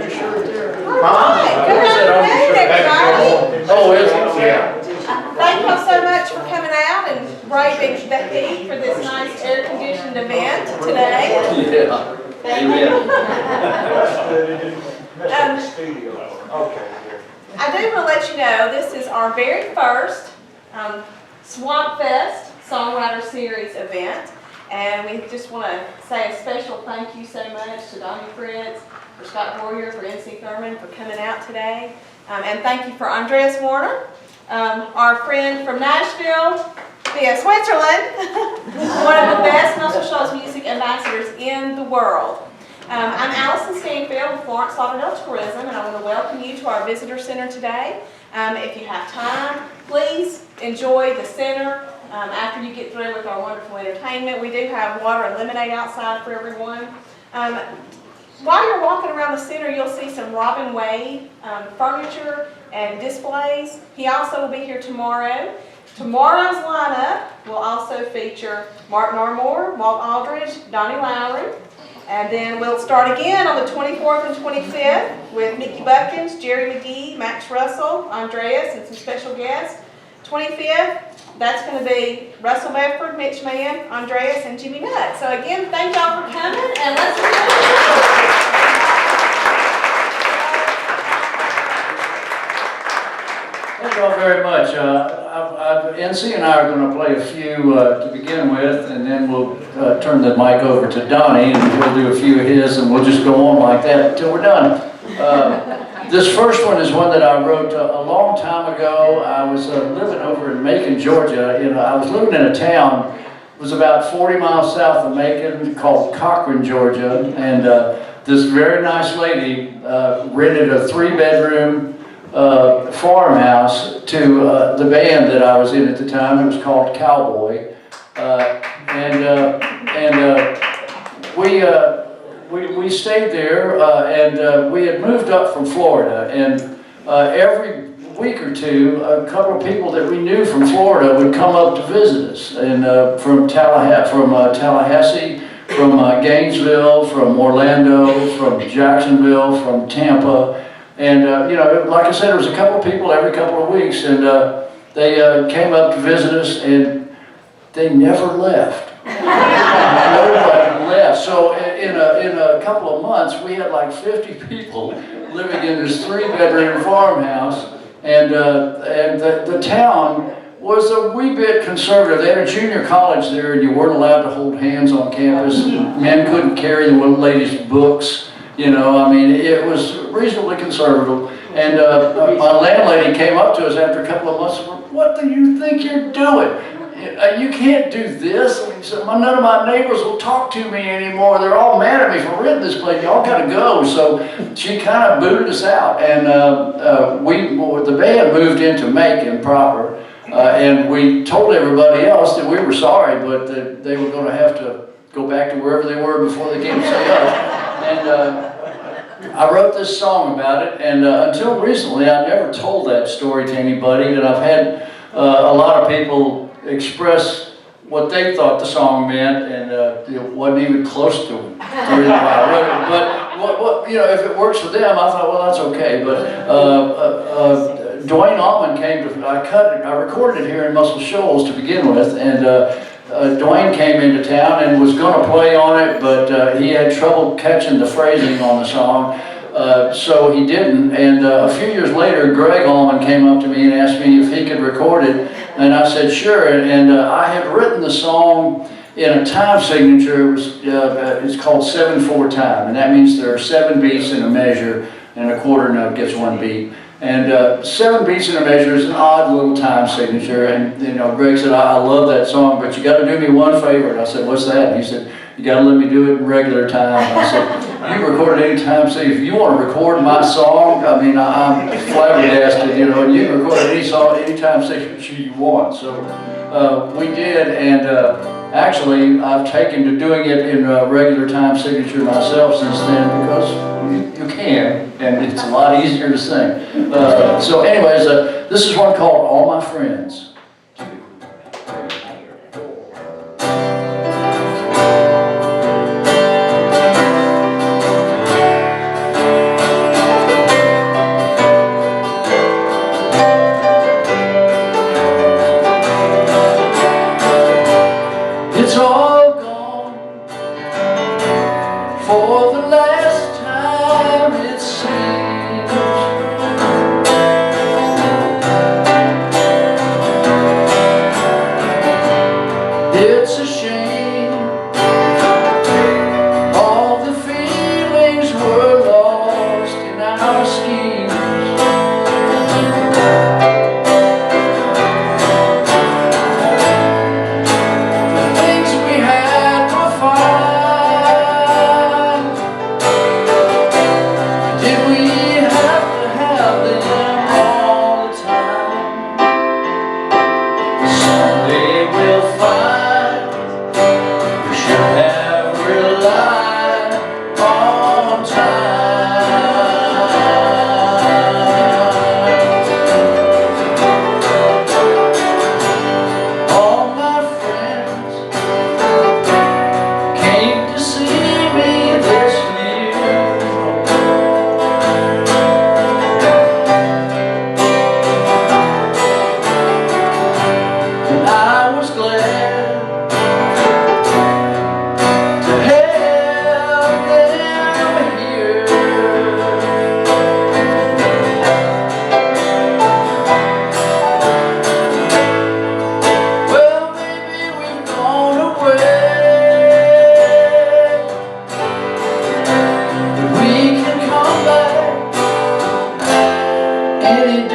Hi, good afternoon, everybody. Oh, is it? Yeah. Thank you all so much for coming out and braving the heat for this nice air-conditioned event today. Yeah. Amen. I do want to let you know this is our very first Swamp Fest Songwriter Series event. And we just want to say a special thank you so much to Donnie Fritz, for Scott Warrior, for NC Thurman for coming out today. And thank you for Andreas Warner, our friend from Nashville via Switzerland, one of the best Muscle Shoals music ambassadors in the world. I'm Allison Stanfield with Florence-Lauderdale Tourism, and I want to welcome you to our visitor center today. If you have time, please enjoy the center. After you get through with our wonderful entertainment, we do have water and lemonade outside for everyone. While you're walking around the center, you'll see some Robin Wade furniture and displays. He also will be here tomorrow. Tomorrow's lineup will also feature Martin Armour, Walt Aldridge, Donnie Lowry. And then we'll start again on the 24th and 25th with Mickey Buckins, Jerry McGee, Max Russell, Andreas, and some special guests. 25th, that's going to be Russell Bedford, Mitch Mann, Andreas, and Jimmy Nutt. So again, thank y'all for coming, and let's Thank you all very much. NC and I are going to play a few to begin with, and then we'll turn the mic over to Donnie, and he'll do a few of his, and we'll just go on like that until we're done. This first one is one that I wrote a long time ago. I was living over in Macon, Georgia. I was living in a town, it was about 40 miles south of Macon, called Cochran, Georgia, and this very nice lady rented a 3-bedroom farmhouse to the band that I was in at the time. It was called Cowboy, we stayed there, and we had moved up from Florida, and every week or two, a couple of people that we knew from Florida would come up to visit us, and from Tallahassee, from Gainesville, from Orlando, from Jacksonville, from Tampa. And, like I said, there was a couple of people every couple of weeks, and they came up to visit us, and they never left. Nobody left. So in a couple of months, we had like 50 people living in this 3-bedroom farmhouse, and the town was a wee bit conservative. They had a junior college there, and you weren't allowed to hold hands on campus. Men couldn't carry the ladies' books. It was reasonably conservative. And my landlady came up to us after a couple of months and said, "What do you think you're doing? You can't do this." And she said, "None of my neighbors will talk to me anymore. They're all mad at me for renting this place. Y'all got to go." So she kind of booted us out. And the band moved into Macon proper. And we told everybody else that we were sorry, but that they were going to have to go back to wherever they were before they came to see us. And I wrote this song about it, and until recently I never told that story to anybody, and I've had a lot of people express what they thought the song meant, and it wasn't even close to the reason why I wrote it. But if it works for them, I thought, well, that's okay. But Dwayne Allman came to, I recorded it here in Muscle Shoals to begin with, and Dwayne came into town and was going to play on it, but he had trouble catching the phrasing on the song, so he didn't. And a few years later, Greg Allman came up to me and asked me if he could record it, and I said sure. And I had written the song in a time signature. It's called 7/4 time, and that means there are 7 beats in a measure, and a quarter note gets 1 beat. And 7 beats in a measure is an odd little time signature. And Greg said, I love that song, but you got to do me one favor. And I said, what's that? And he said, you got to let me do it in regular time. And I said, you record it anytime. So if you want to record my song, I'm flabbergasted, and you can record any song, anytime signature you want. So we did, and actually I've taken to doing it in a regular time signature myself since then, because you can, and it's a lot easier to sing. So anyways, this is one called All My Friends.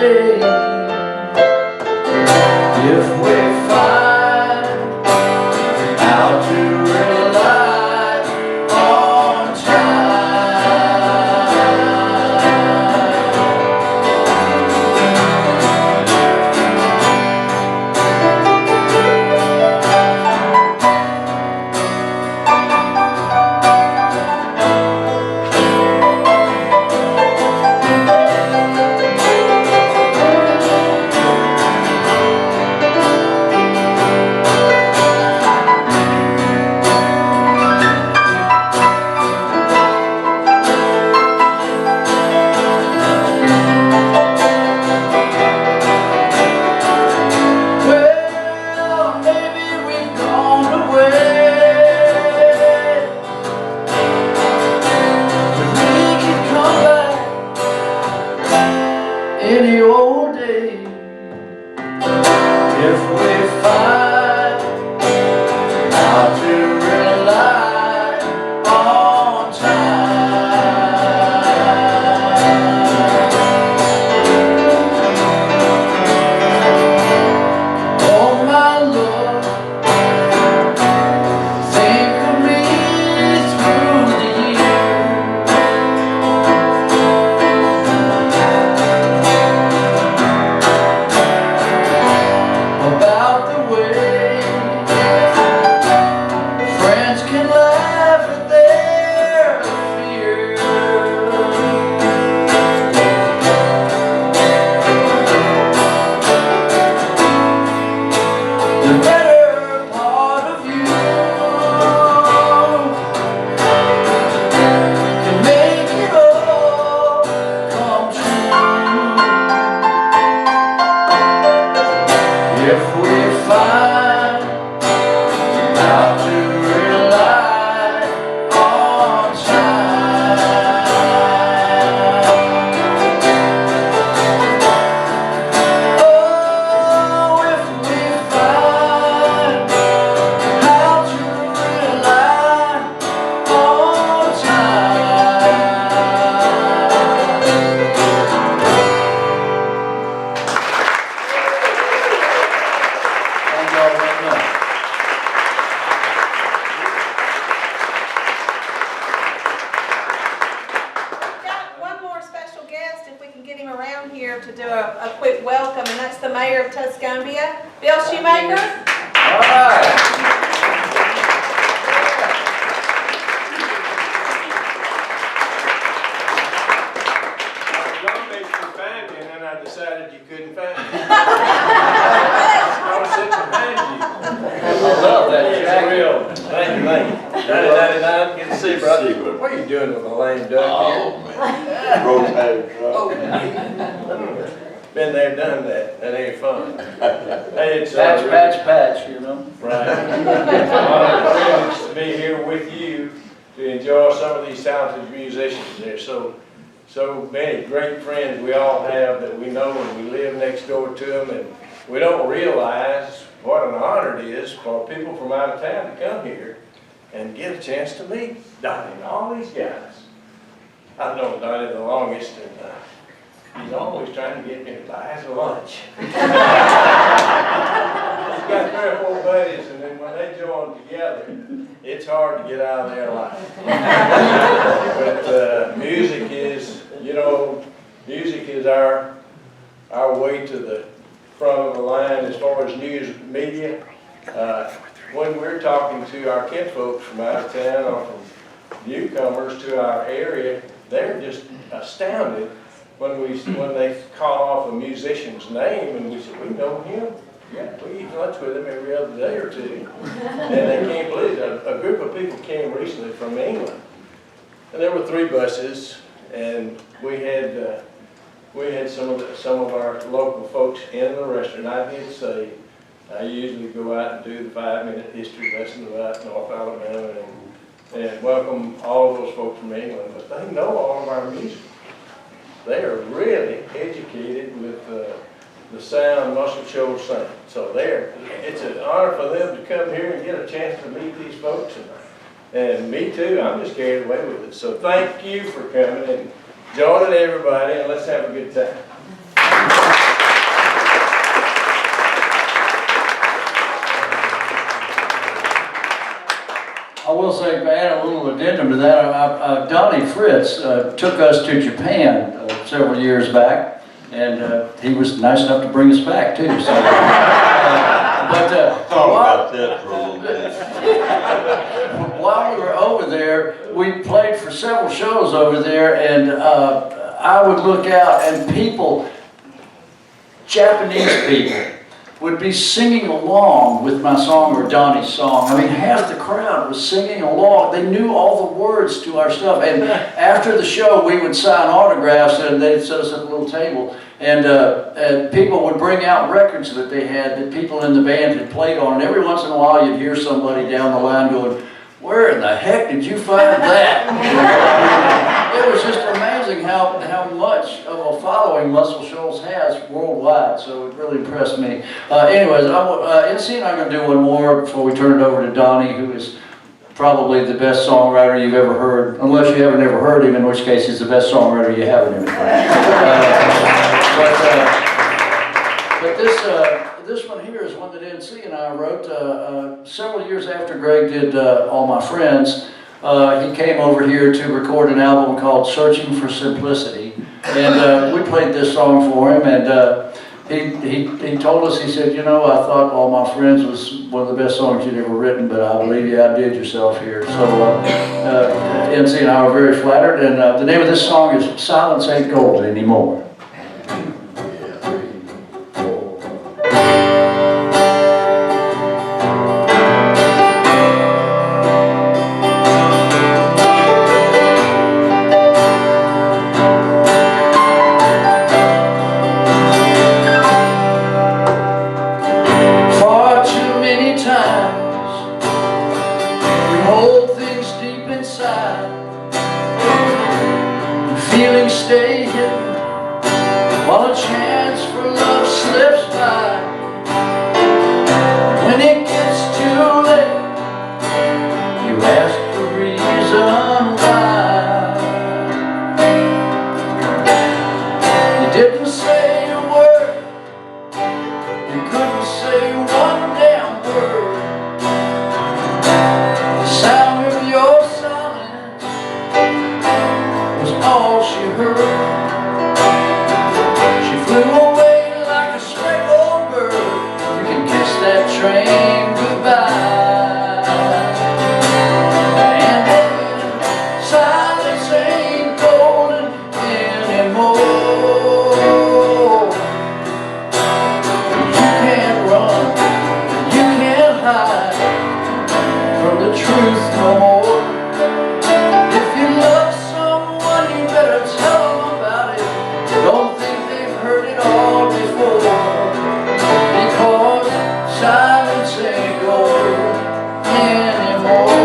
day if we find how to rely on time. Well, maybe we've gone away, but we can come back any old day if we find how to rely on time. Oh my love, think of me through the years. About the way friends can laugh at their fears. The better part of you can make it all come true if we find how to rely on time. Oh, if we find how to rely on time. Thank y'all very much. We've got one more special guest, if we can get him around here to do a quick welcome, and that's the mayor of Tuscumbia, Bill Shoemaker. All right. Y'all made me find you, and then I decided you couldn't find me. I was sitting behind you. I love that It's jacket. real. Thank you, thank you. 1999, good to see you, brother. What are you doing with a lame duck here? Rotator truck. Been there, done that. That ain't fun. Hey, it's Patch, patch, patch, you know. Right. Honor and privilege to be here with you to enjoy some of these talented musicians. There's so many great friends we all have that we know, and we live next door to them, and we don't realize what an honor it is for people from out of town to come here and get a chance to meet Donnie and all these guys. I've known Donnie the longest, and he's always trying to get me to buy us lunch. He's got 3 or 4 buddies, and then when they join together, it's hard to get out of their life. But music is, music is our way to the front of the line as far as news media. When we're talking to our kinfolks from out of town or from newcomers to our area, they're just astounded when they call off a musician's name, and we say, we know him. Yeah, we eat lunch with him every other day or two. And they can't believe it. A group of people came recently from England, and there were 3 buses, and we had some of our local folks in the restaurant. I did say I usually go out and do the 5-minute history lesson about North Alabama and welcome all those folks from England, but they know all of our music. They are really educated with the sound Muscle Shoals sing. So it's an honor for them to come here and get a chance to meet these folks. And me too, I'm just carried away with it. So thank you for coming, and join it everybody, and let's have a good time. will say, to add a little addendum to that, Donnie Fritz took us to Japan several years back, and he was nice enough to bring us back too. So, Thought about that for a little bit. while we were over there, we played for several shows over there, and I would look out, and people, Japanese people, would be singing along with my song or Donnie's song. I mean, half the crowd was singing along. They knew all the words to our stuff. And after the show, we would sign autographs, and they'd set us at a little table. And people would bring out records that they had that people in the band had played on. And every once in a while, you'd hear somebody down the line going, "Where in the heck did you find that?" It was just amazing how much of a following Muscle Shoals has worldwide, so it really impressed me. Anyways, NC and I'm going to do one more before we turn it over to Donnie, who is probably the best songwriter you've ever heard, unless you haven't ever heard him, in which case he's the best songwriter you haven't ever heard. But this one here is one that NC and I wrote several years after Greg did All My Friends. He came over here to record an album called Searching for Simplicity, and we played this song for him, and he told us, he said, "You know, I thought All My Friends was one of the best songs you'd ever written, but I believe you outdid yourself here." So NC and I were very flattered, and the name of this song is Silence Ain't Gold Anymore. Feelings stay hidden while a chance for love slips by. When it gets too late, you ask the reason why. You didn't say a word, you couldn't say one damn word. The sound of your silence was all she heard. She flew away like a stray old bird. You can kiss that train goodbye. And then silence ain't golden anymore. You can't run, you can't hide from the truth no more. If you love someone, you better tell them about it. Don't think they've heard it all before, because silence ain't gold anymore.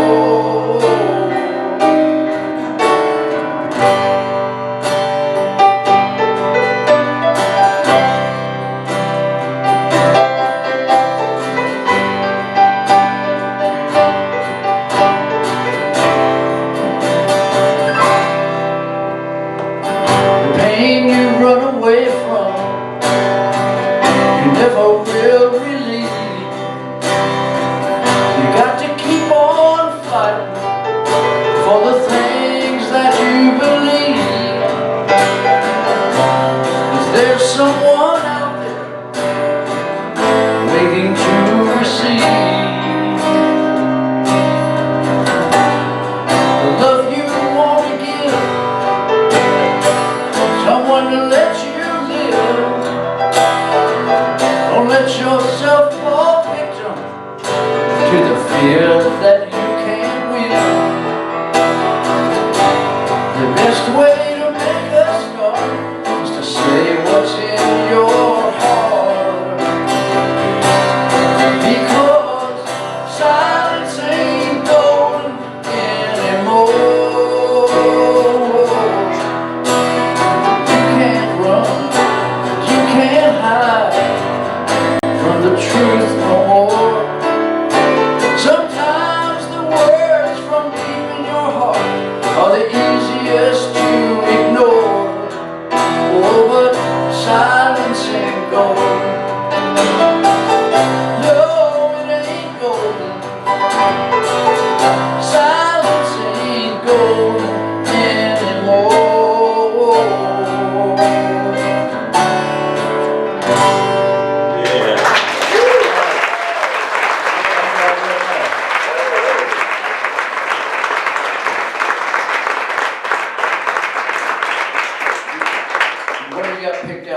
The pain you run away from, you never will relieve. You got to keep on fighting for the things that you believe. 'Cause there's someone out there waiting to receive the love you want to give, someone to let you live. Don't let yourself fall victim to the fear that you can't win. The best way to make a start is to say what's in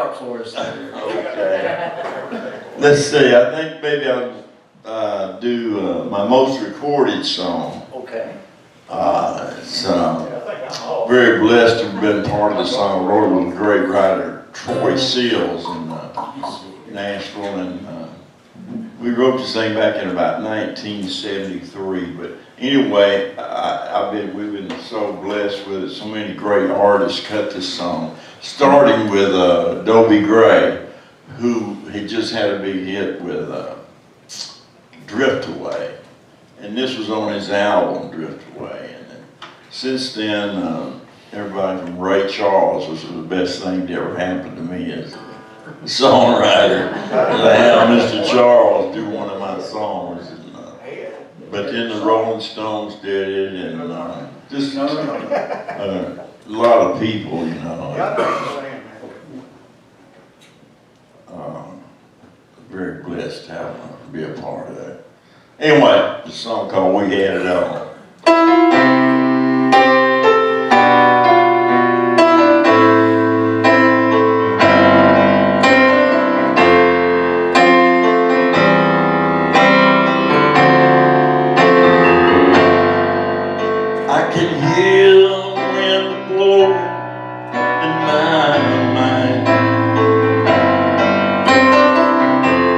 out for us there. Okay. Let's see, I think maybe I'll do my most recorded song. Okay. It's very blessed to have been part of the song. I wrote it with a great writer, Troy Seals in Nashville, and we wrote this thing back in about 1973. But anyway, we've been so blessed with it. So many great artists cut this song, starting with Dobie Gray, who had just had a big hit with Drift Away. And this was on his album, Drift Away. And then, since then, everybody from Ray Charles, which was the best thing that ever happened to me as a songwriter, to have Mr. Charles do one of my songs. And, but then the Rolling Stones did it, and just a lot of people, you know. Very blessed to be a part of that. Anyway, the song called We Had It All. I can hear the wind blowing in my mind,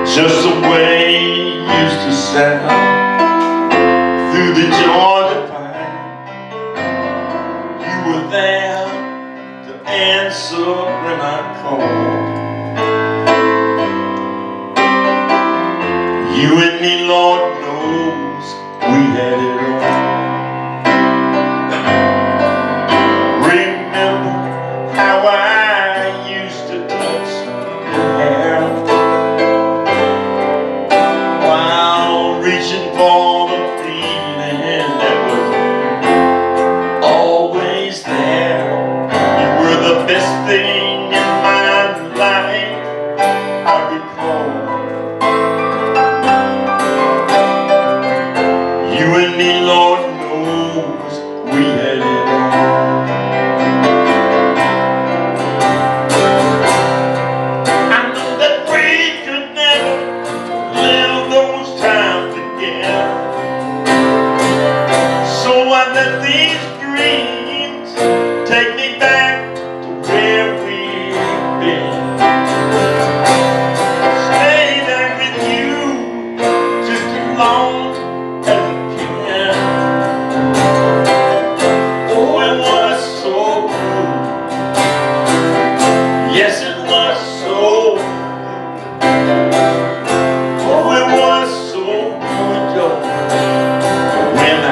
just the way it used to sound through the Georgia pine. You were there to answer when I called. You and me, Lord knows, we had it all. Remember how I used to touch your hair while reaching for the feeling that was always there. You were the best thing in my life, I recall. You and me, Lord knows, we had it all. I know that we could never live those times again, so I let these dreams take me back to where we've been. Stay there with you just as long as I can. Oh, it was so good. Yes, it was so good. Oh, it was so good, Joe, when I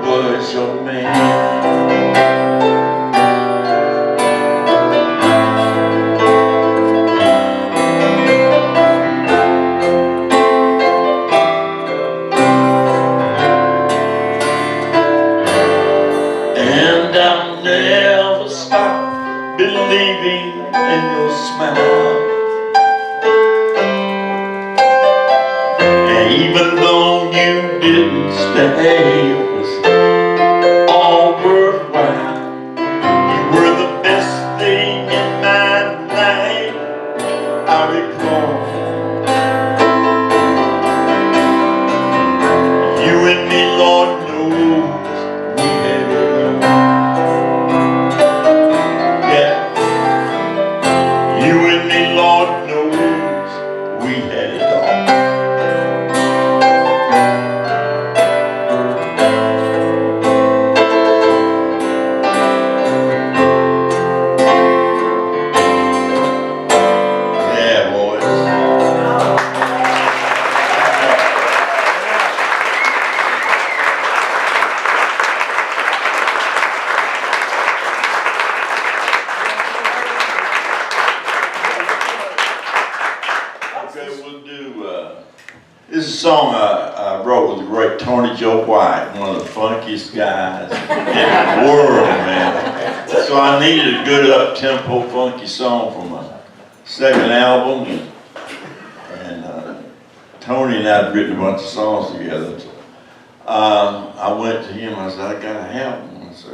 was your man. And I'll never stop believing in your smile. And even though you didn't stay, it was all worthwhile. You were the best thing in my life, I recall. You and me, Lord knows, we had it all. Yeah. You and me, Lord knows, we had it all. Yeah, boys. Okay, we'll do, this is a song I wrote with the great Tony Joe White, one of the funkiest guys in the world, man. So I needed a good up-tempo funky song for my second album, and Tony and I had written a bunch of songs together. So, I went to him, I said, I gotta have one. So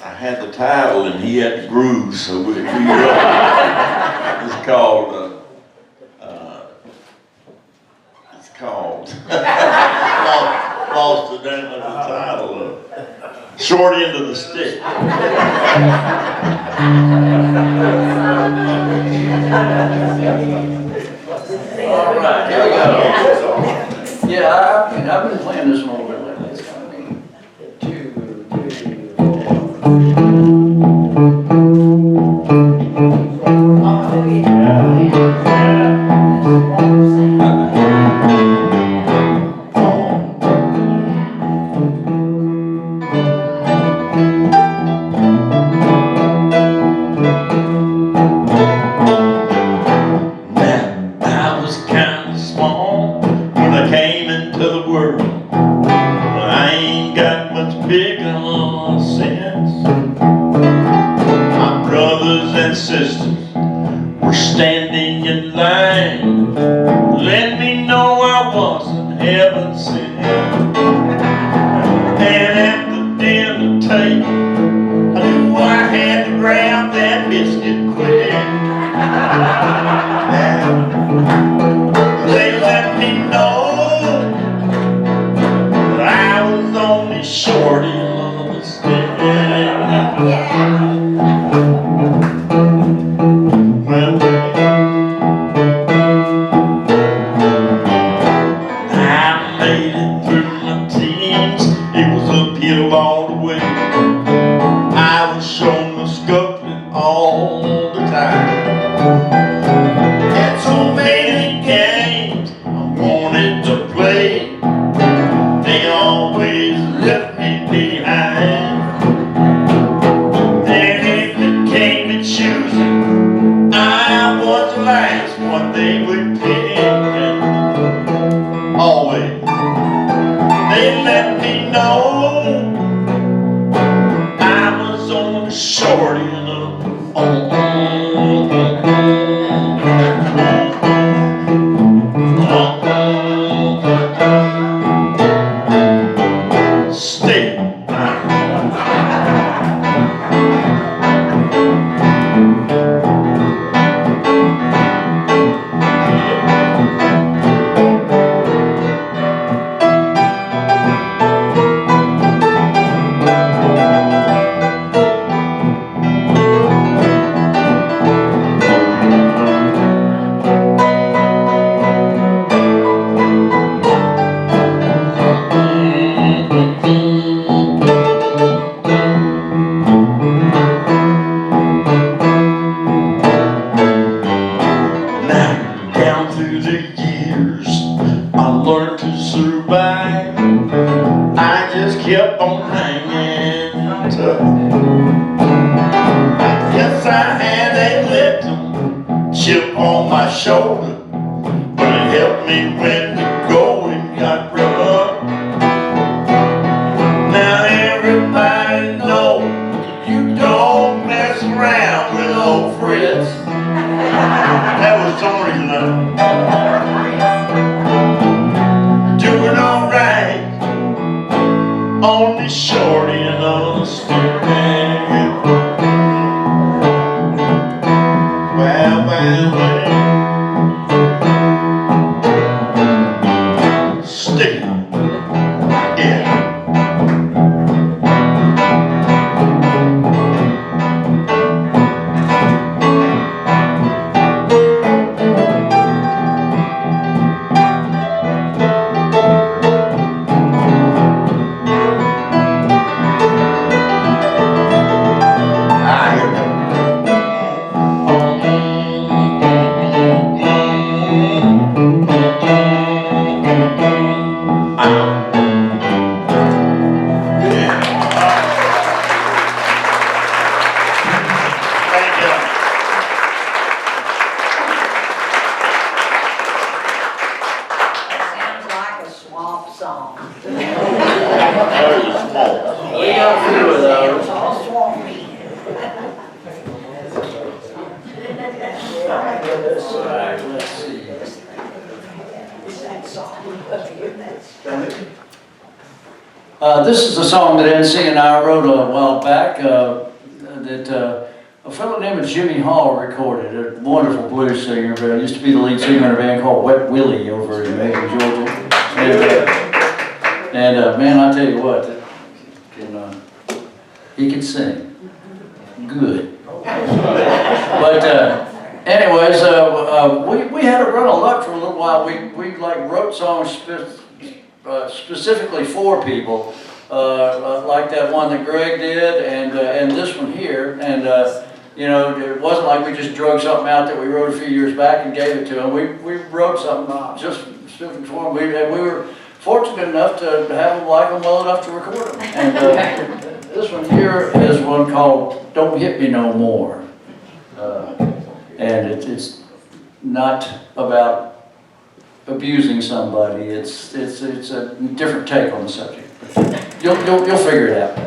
I had the title and he had the groove, so we it's called, lost the name of the title of Short End of the Stick. All right, here we go. Yeah, I've been playing this one a little bit lately. It's kind of neat. 2, This is a song that NC and I wrote a while back that a fellow named Jimmy Hall recorded, a wonderful blues singer, but used to be the lead singer in a band called Wet Willie over in Macon, Georgia. And man, I tell you what, he can sing good. But anyways, we had a run of luck for a little while. We like wrote songs specifically for people, like that one that Greg did, and this one here. And you know, it wasn't like we just drug something out that we wrote a few years back and gave it to them. We wrote something just specifically for them. We were fortunate enough to have them like them well enough to record them. And this one here is one called "Don't Hit Me No More," and it's not about abusing somebody. It's a different take on the subject. You'll figure it out.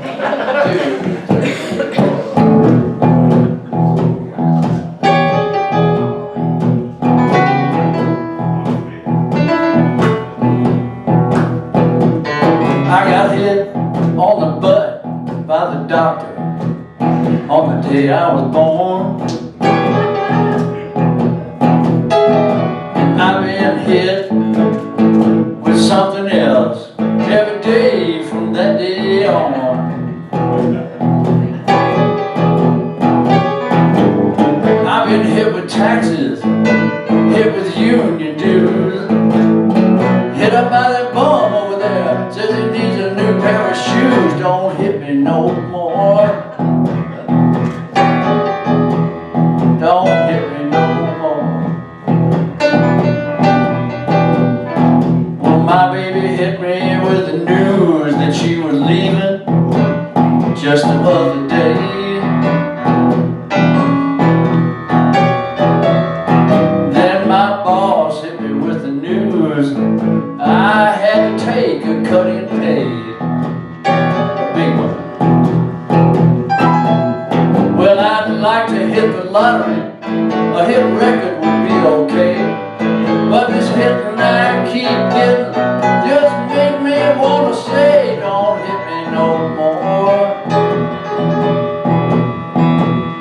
I got hit on the butt by the doctor on the day I was born. I've been hit with something else every day from that day on. I've been hit with taxes, hit with union dues, hit up by that bum over there, says he needs a new pair of shoes. Don't hit me no more. Don't hit me no more. My baby hit me with the news that she was leaving just the other day. Then my boss hit me with the news I had to take a cut in pay, a big one. Well, I'd like to hit the lottery, a hit record would be okay, but this hitting I keep getting just make me wanna say, don't hit me no more.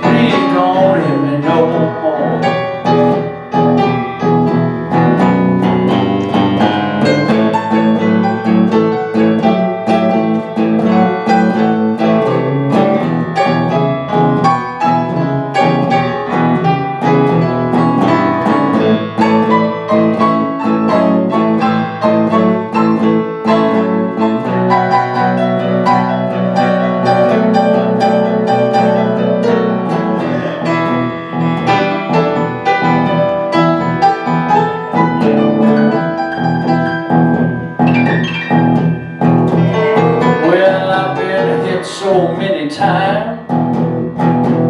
Please don't hit me no more. So many times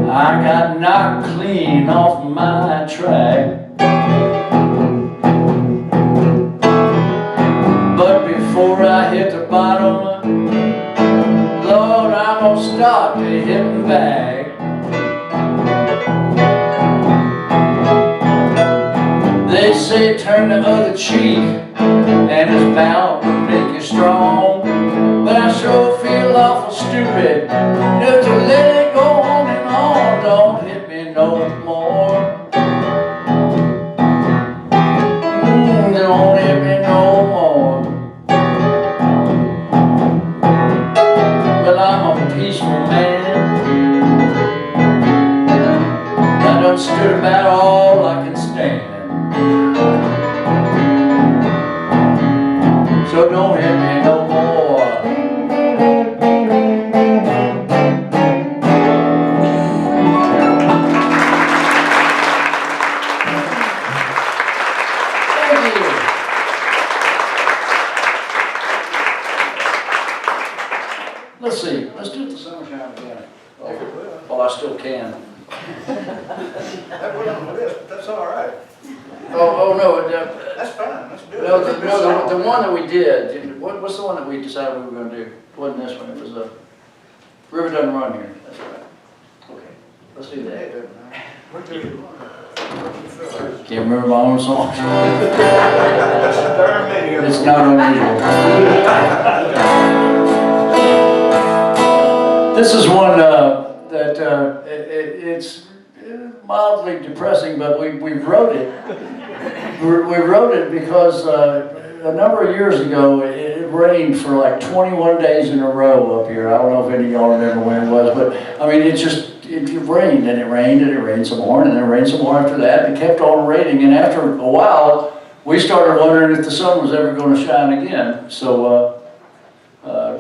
I got knocked clean off my track, but before I hit the bottom, Lord, I'm gonna start to hitting back. They say turn the other cheek and it's bound to make you strong, but I sure feel awful stupid just to let it go on and on. Don't hit me no more. Don't hit me no more. Well, I'm a peaceful man. I done stood about all I can stand. So don't hit me no more. Thank you. Let's see. Let's do the sunshine again. While I still can. That was on the list, that's all right. Oh no. That's fine, let's do it. No, the one that we did, what's the one that we decided we were going to do? It wasn't this one, it was River Doesn't Run Here. That's right. Okay, let's do that. Can't remember my own songs. That's the third meeting. It's not unusual. This is one that it's mildly depressing, but we wrote it. We wrote it because a number of years ago it rained for like 21 days in a row up here. I don't know if any of y'all remember when it was, but I mean it rained and it rained and it rained some more and then it rained some more after that, and it kept on raining, and after a while we started wondering if the sun was ever going to shine again. So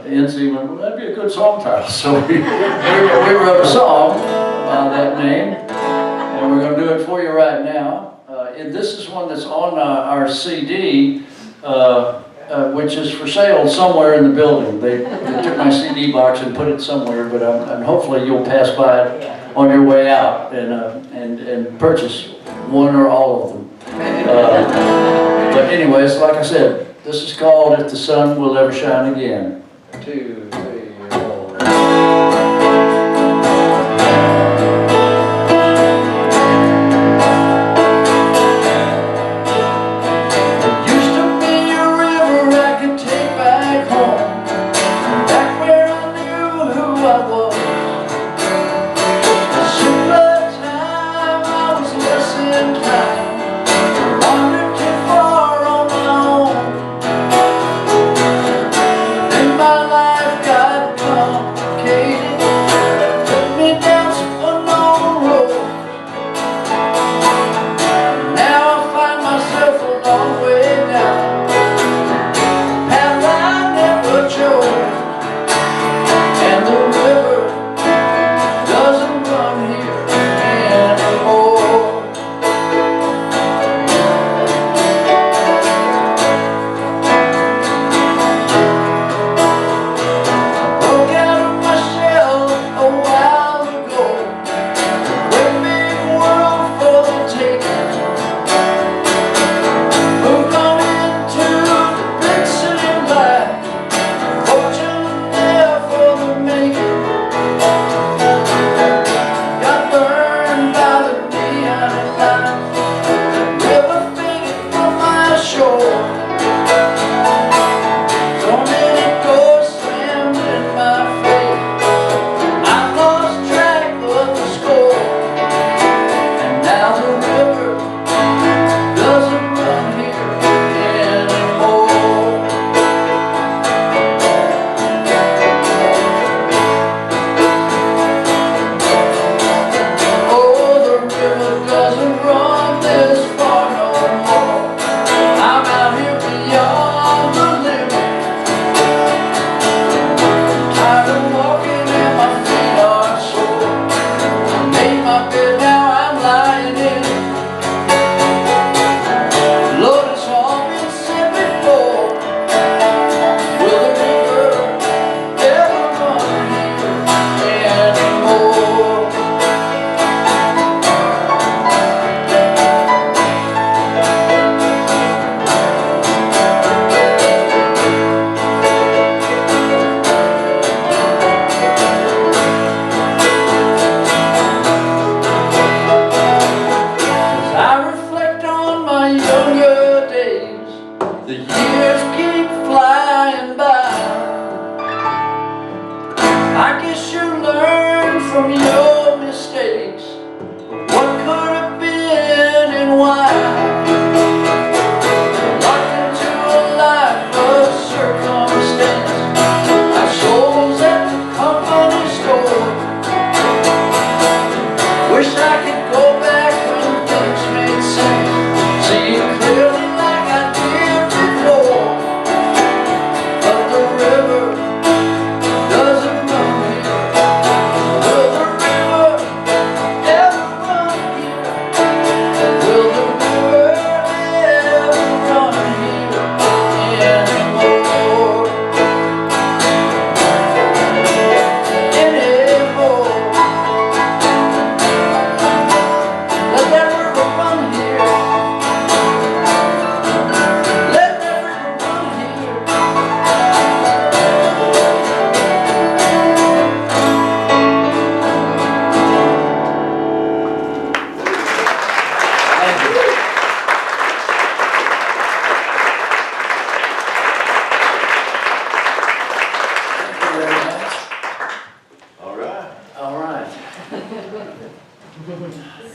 NC went, well, that'd be a good song title. So we wrote a song by that name, and we're going to do it for you right now. And this is one that's on our CD, which is for sale somewhere in the building. They took my CD box and put it somewhere, but and hopefully you'll pass by it on your way out and purchase one or all of them. But anyways, like I said, this is called If the Sun Will Ever Shine Again. 2, 3, 4. My life got complicated.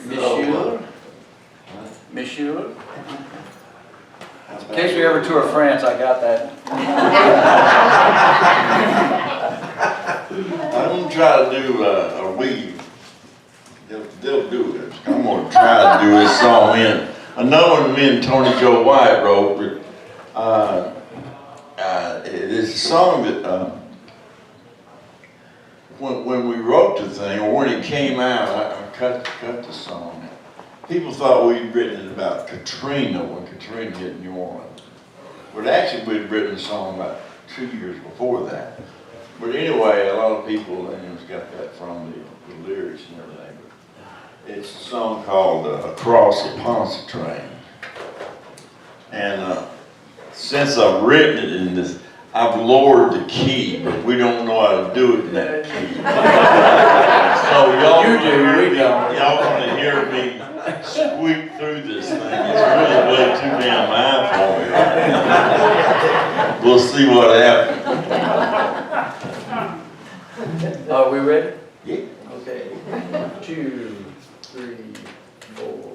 Miss Sheila? Miss Sheila? In case we ever tour France, I got that. I'm gonna try to do a weave. They'll do it. I'm gonna try to do this song in. Another one me and Tony Joe White wrote. It is a song that when we wrote the thing, or when it came out, I cut the song. People thought we'd written it about Katrina when Katrina hit New Orleans. But actually we'd written a song about 2 years before that. But anyway, a lot of people got that from the lyrics and everything. But it's a song called Across the Ponce Train. And since I've written it in this, I've lowered the key, but we don't know how to do it in that key. So y'all gonna hear me squeak through this thing. It's really way too damn high for me right now. We'll see what happens. Are we ready? Yeah. Okay. 2, 3, 4.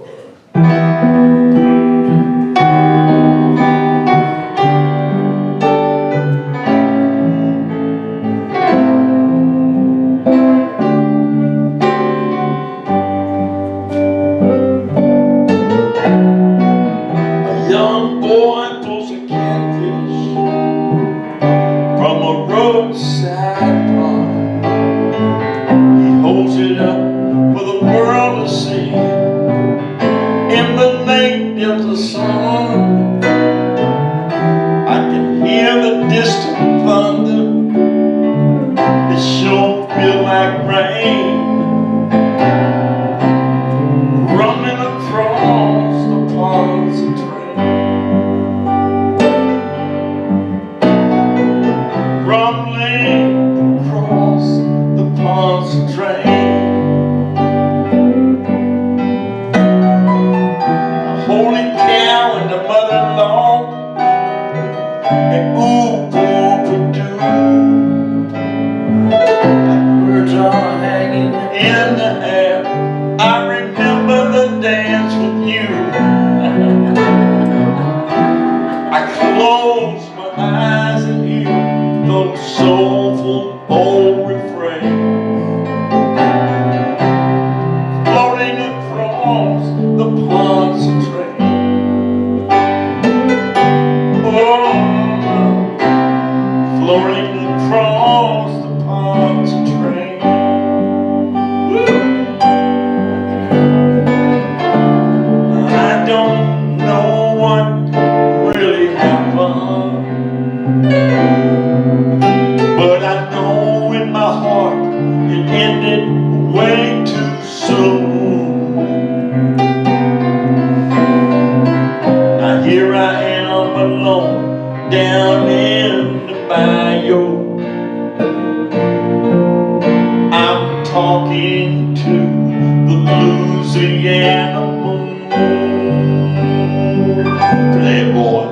A young boy pulls a catfish from a roadside pond. He holds it up for the world to see in the native sun. I can hear the distant thunder. It sure feels like rain running across the ponds of train. Rumbling across the ponds of train. Holy cow and the mother-in-law, and ooh-ooh-doo. Birds are hanging in the air. I remember the dance with you. I close my eyes and hear those soulful old refrains floating across the ponds of train. Oh, floating across the ponds of train. Woo. I don't know what really happened, but I know in my heart it ended way too soon. Now here I am alone down in the bayou. I'm talking to the Louisiana moon. Playboy.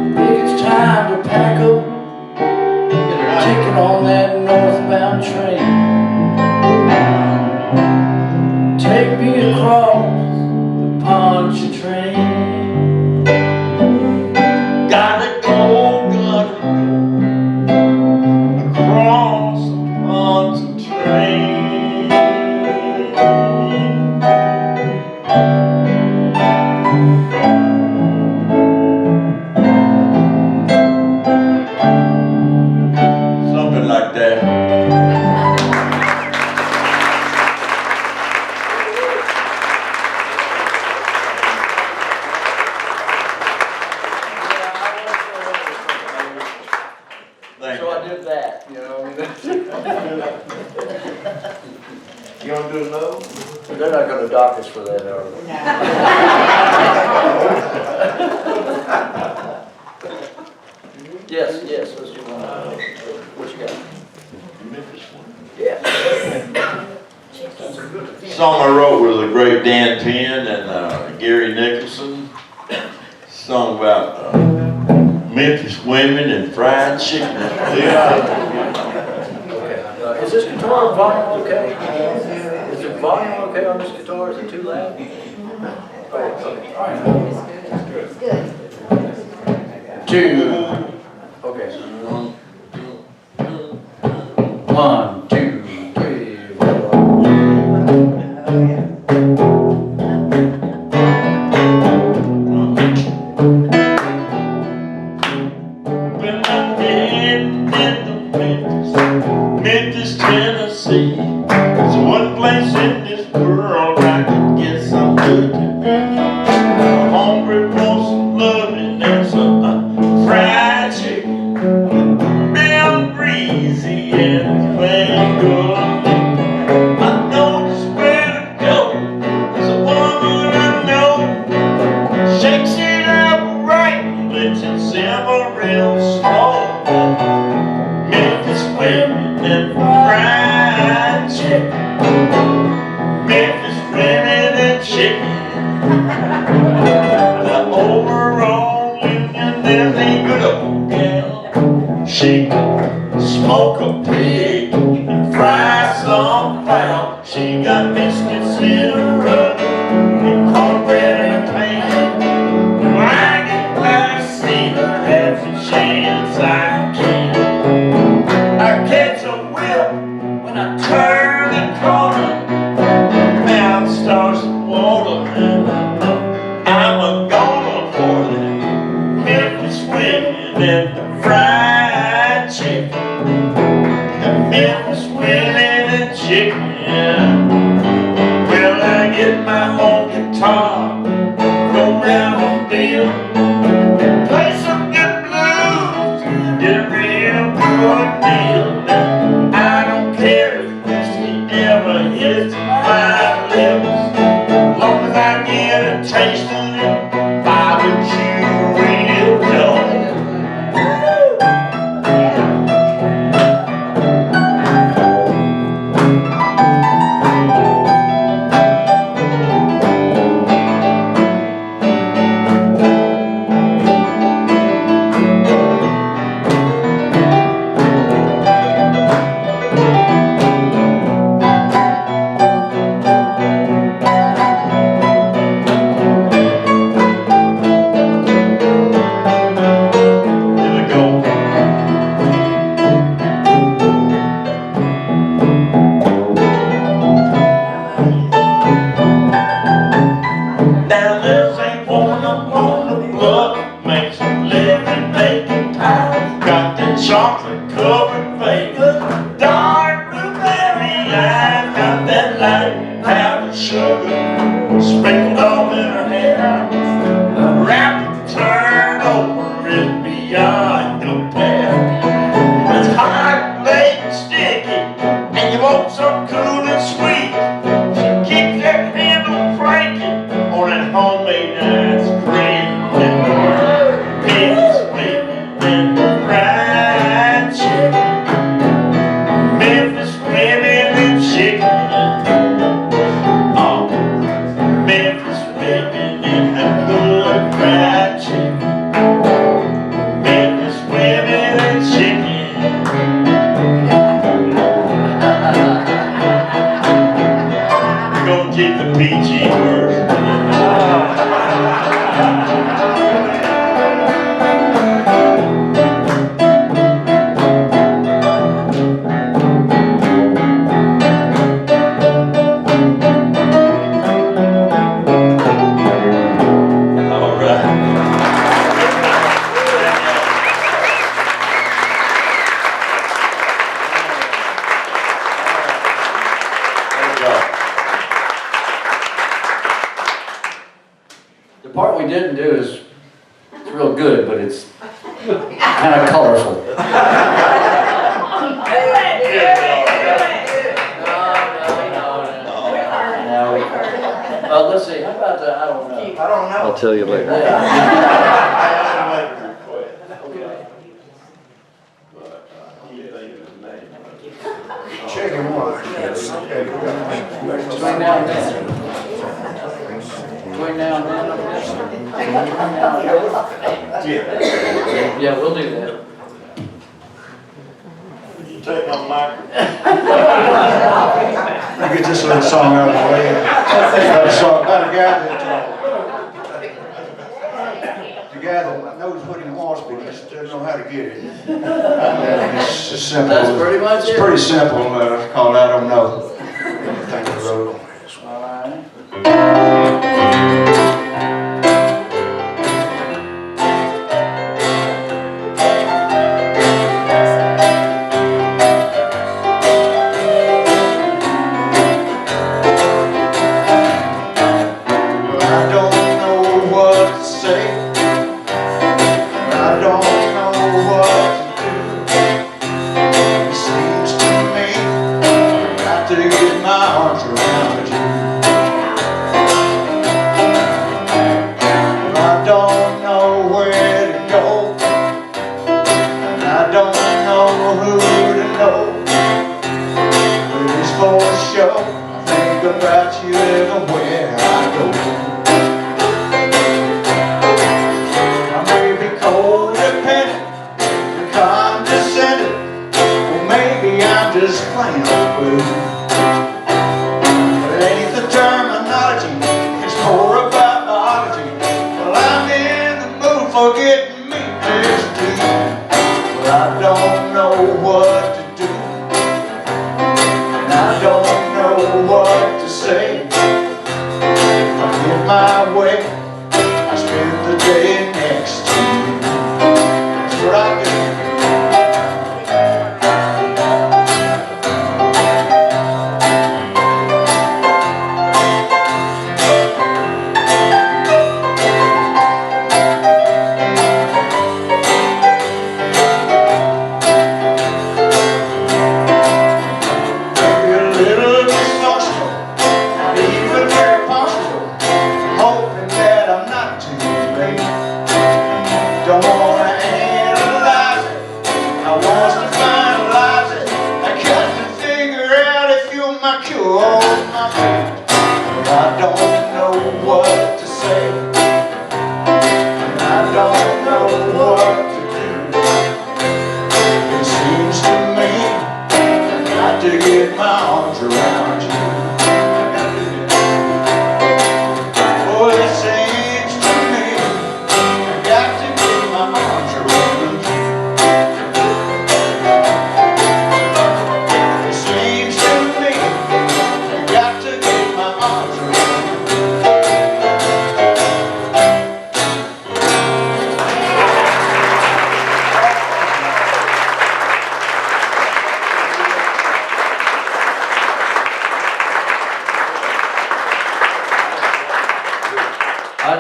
I think it's time to pack up, get a ticket on that northbound train. Take me across the Pontchartrain. Gotta go, across the Pontchartrain. Something like that. Thank So I you. did that, you know. You wanna do another one? They're not gonna dock us for that, are they? Yes, let's do one. What you got? Song I wrote with the great Dan Penn and Gary Nicholson. Song about Memphis women and fried chicken. Is this guitar volume okay? Is the volume okay on this guitar? Is it too loud? It's good. Two. Okay. 1, 2, 3, 4. When I'm heading into Memphis, Tennessee, there's one place in this world I can get some good to eat. I'm hungry for some loving and some fried chicken, real greasy and plain good. I know just where to go. There's a woman I know, shakes it up right and lets it simmer real slow. Memphis women and fried chicken. Memphis women and chicken. The overall union is a good old gal. She can smoke a pig and fry some fowl. She got biscuits in her oven and cornbread in her pan. When I get back, I see her every chance I can. I catch a whip when I turn the corner. Mouth starts to water and I know I'm a goner for them Memphis women and the fried chicken. The Memphis women and chicken. Well, I get my own guitar, go round on bill, play some good blues, get a real good deal. I don't care if whiskey ever hits my lips, as long as I get a taste of it, barbecue real dough. Here we go. Now this ain't one up on the block, makes a living making pies. Got the chocolate covered face, dark blueberry eyes, got that light powdered sugar sprinkled all in her hair. Wrapped turned over is beyond compare. It's hot, late, and sticky, and you want some cool and sweet. She keeps that handle cranking on that homemade ice cream. Memphis women and fried chicken. Memphis women and chicken. Oh, Memphis women and the good fried chicken. Memphis women and chicken. We're gonna keep the PG version. All right. There we go. The part we didn't do is, it's real good, but it's kind of colorful. Let's see, how about the, I don't know. I don't know. I'll tell you later. Yeah. Chicken one. Between now and then. Between now and then, yeah, we'll do that. Take my mic. Get this little song out of the way. About a song about a guy that knows what he wants, but he just doesn't know how to get it. It's just simple. That's pretty much it. It's pretty simple. It's called I Don't Know. Thank you, Road. All right.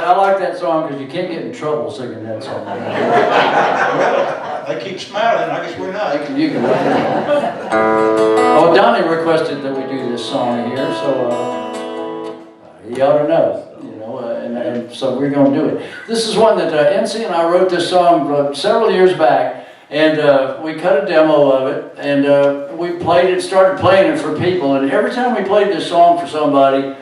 I like that song because you can't get in trouble singing that song. They keep smiling, I guess we're not. You can. Oh, Donnie requested that we do this song here, so he ought to know, you know, and so we're going to do it. This is one that NC and I wrote this song several years back, and we cut a demo of it, and we played it, started playing it for people, and every time we played this song for somebody,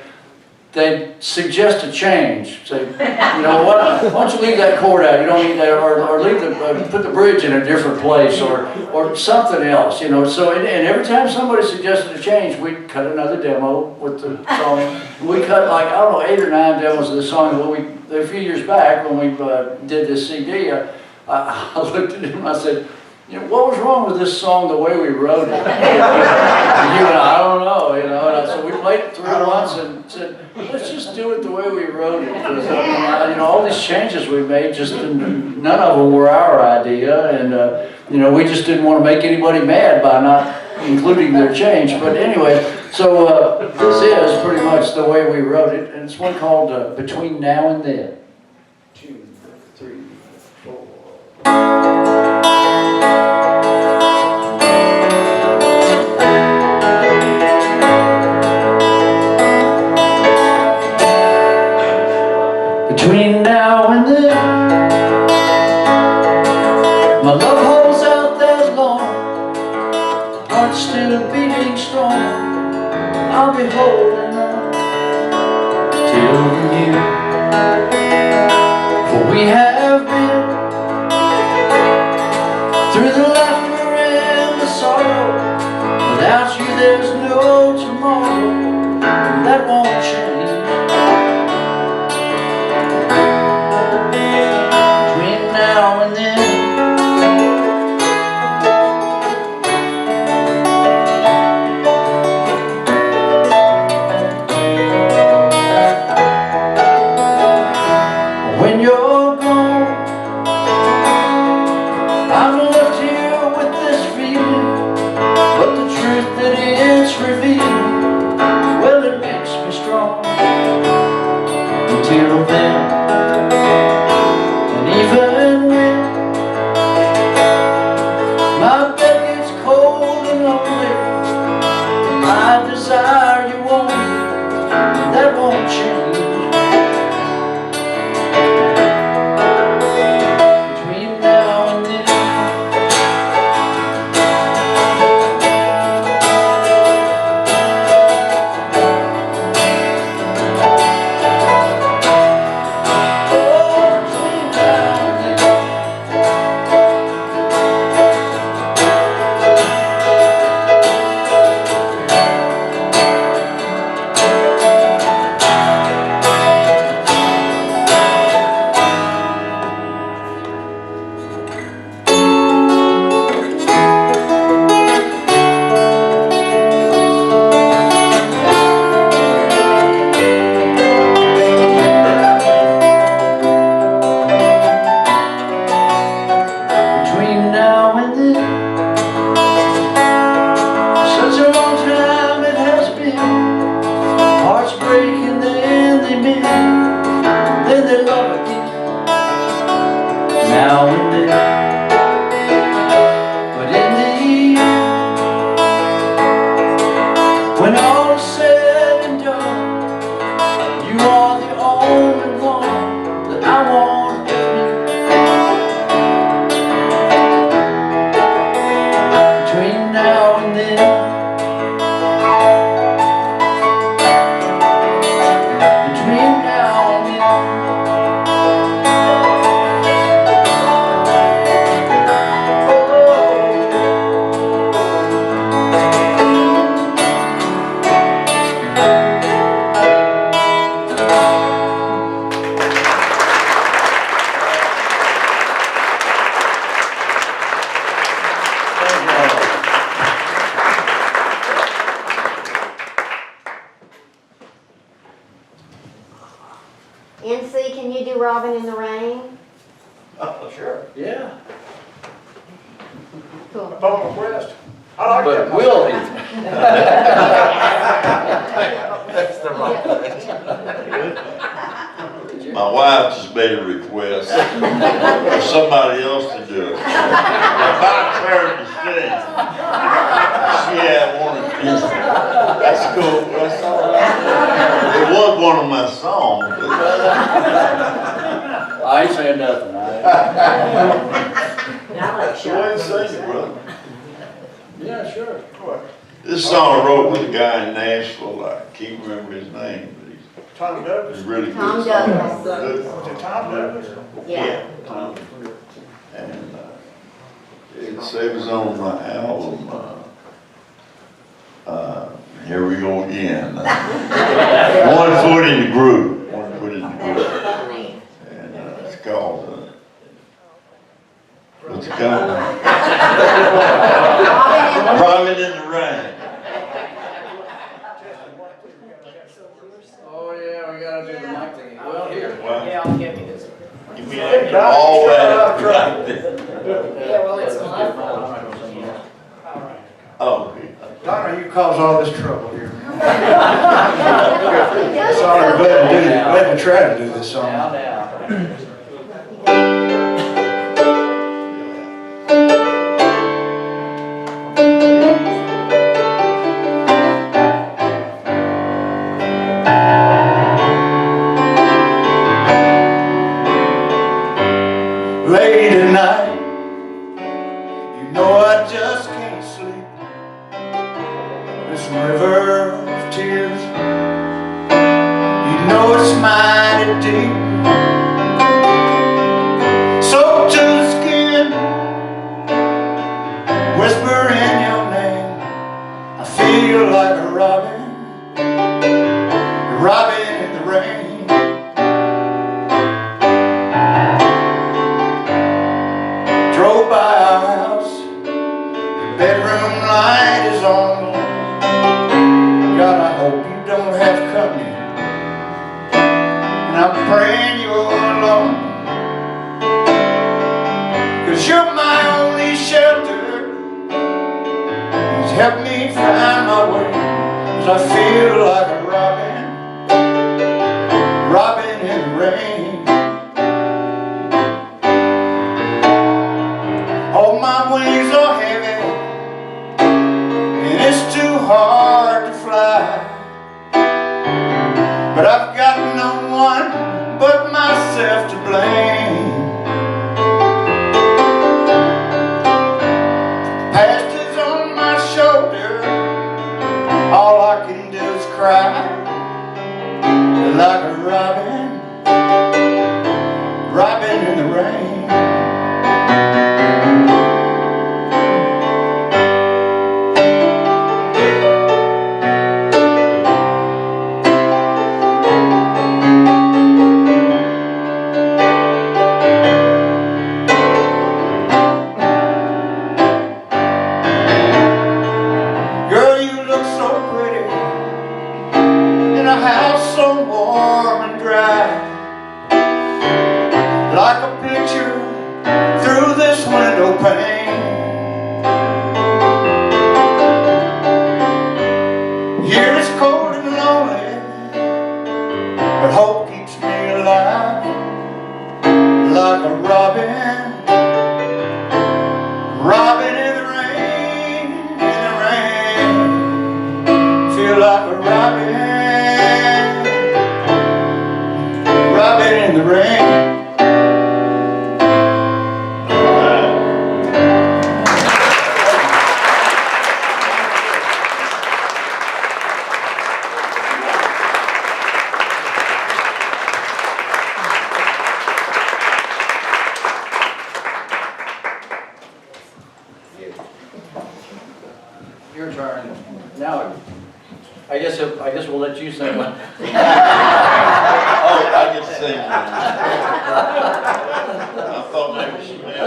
they suggest a change. Say, you know, why don't you leave that chord out? You don't need that, or leave the put the bridge in a different place, or something else. You know. So and every time somebody suggested a change, we'd cut another demo with the song. We cut like I don't know 8 or 9 demos of the song. When a few years back when we did this CD, I looked at him and I said, you know, what was wrong with this song the way we wrote it? And he went, I don't know, you know. And so we played it through once and said, let's just do it the way we wrote it. Because, you know, all these changes we made, just none of them were our idea. And, you know, we just didn't want to make anybody mad by not including their change. But anyway, so this is pretty much the way we wrote it. And it's one called Between Now and Then. 2, 3, 4. Between now and then, my love holds out that long, heart still beating strong. I'll be holding on till the new. For we have been through the laughter and the sorrow. Without you there's no tomorrow, and that won't change. Between now and then, when you're gone, I'm left here with this feeling, but the truth that it's revealed, well, it makes me strong. Until then, and even when my bed gets cold and lonely, I desire you only, and that won't change. Between now and then, now and then, but in the end, when all is said and done, you are the only one that I want with me. Between now and then, between now and then. NC, can you do Robin in the Rain? Oh, sure. Yeah. Cool. Upon request. I like But that. will he? That's the wrong My wife just made a request for somebody else to do it. My turn to sing. She had wanted to. That's cool, that's all right. It was one of my songs, but I ain't saying nothing. I like go ahead and sing it, brother. Yeah, sure. This song I wrote with a guy in Nashville, I can't remember his name, but Tom Douglas. he's really good. Tom song. Douglas. Was it Tom Douglas? Yeah. Tom. And it was on my album, Here We Go Again. One Foot in the Groove. One Foot in the Groove. And it's called, what's it called? Robin in the Rain. Oh, yeah, we gotta do the mic thing. Well, here. Well, Yeah, I'll give you this. give me that. All that. Yeah, well, it's my fault. Oh, Donna, you caused all this trouble here. Sorry, glad to try to do this song. Now. Late at night, you know I just can't sleep. This river of tears. You know it's mighty deep, soaked to the skin. Whisper in your name, I feel like a robin, robin in the rain. Drove by our house, the bedroom light is on. God, I hope you don't have company, and I'm praying you're alone, 'cause you're my only shelter. Please help me find my way, 'cause I feel like a robin, robin in the rain. All my wings are heavy, and it's too hard to fly, but I've got no one but myself to blame. Past is on my shoulder, all I can do is cry, like a robin, robin in the rain. Girl, you look so pretty in a house so warm and dry, like a picture through this window pane. Here it's cold and lonely, but hope keeps me alive, like a robin, robin in the rain, in the rain. Feel like a robin, robin in the rain. Your turn. Now, I guess we'll let you sing one. Oh, I get to sing. I thought maybe she did.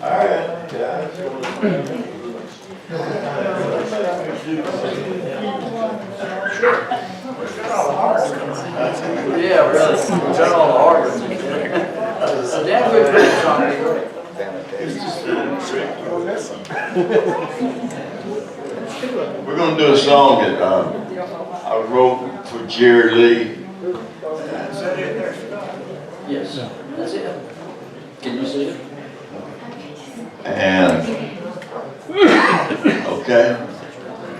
All right, guys. Yeah, really. We've done all the hard ones. Damn good song. We're going to do a song that I wrote for Jerry Lee. Yes, that's it. Can you see it? And, okay,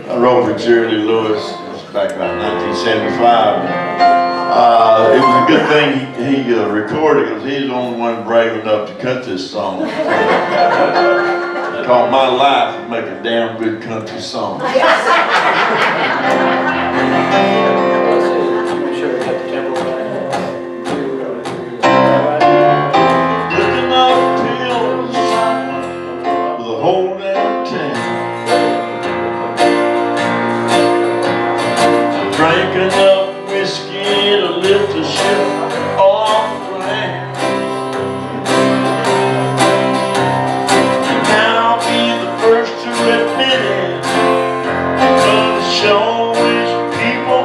I wrote for Jerry Lee Lewis. It was back around 1975. It was a good thing he recorded, because he's the only one brave enough to cut this song. It's called My Life Would Make a Damn Good Country Song. Make sure we got the tempo back. Took enough pills for the whole damn town. Drank enough whiskey to lift the ship off the land. And now I'll be the first to admit it, 'cause show is people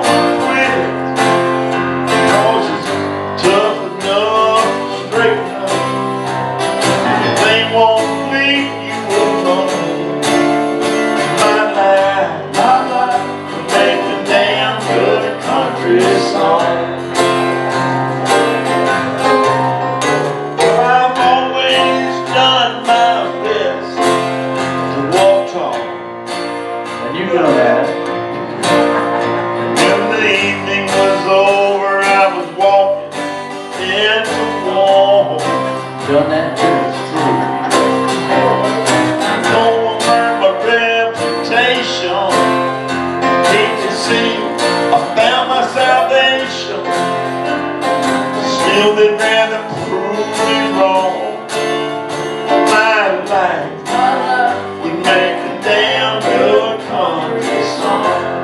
life would make a damn good country song.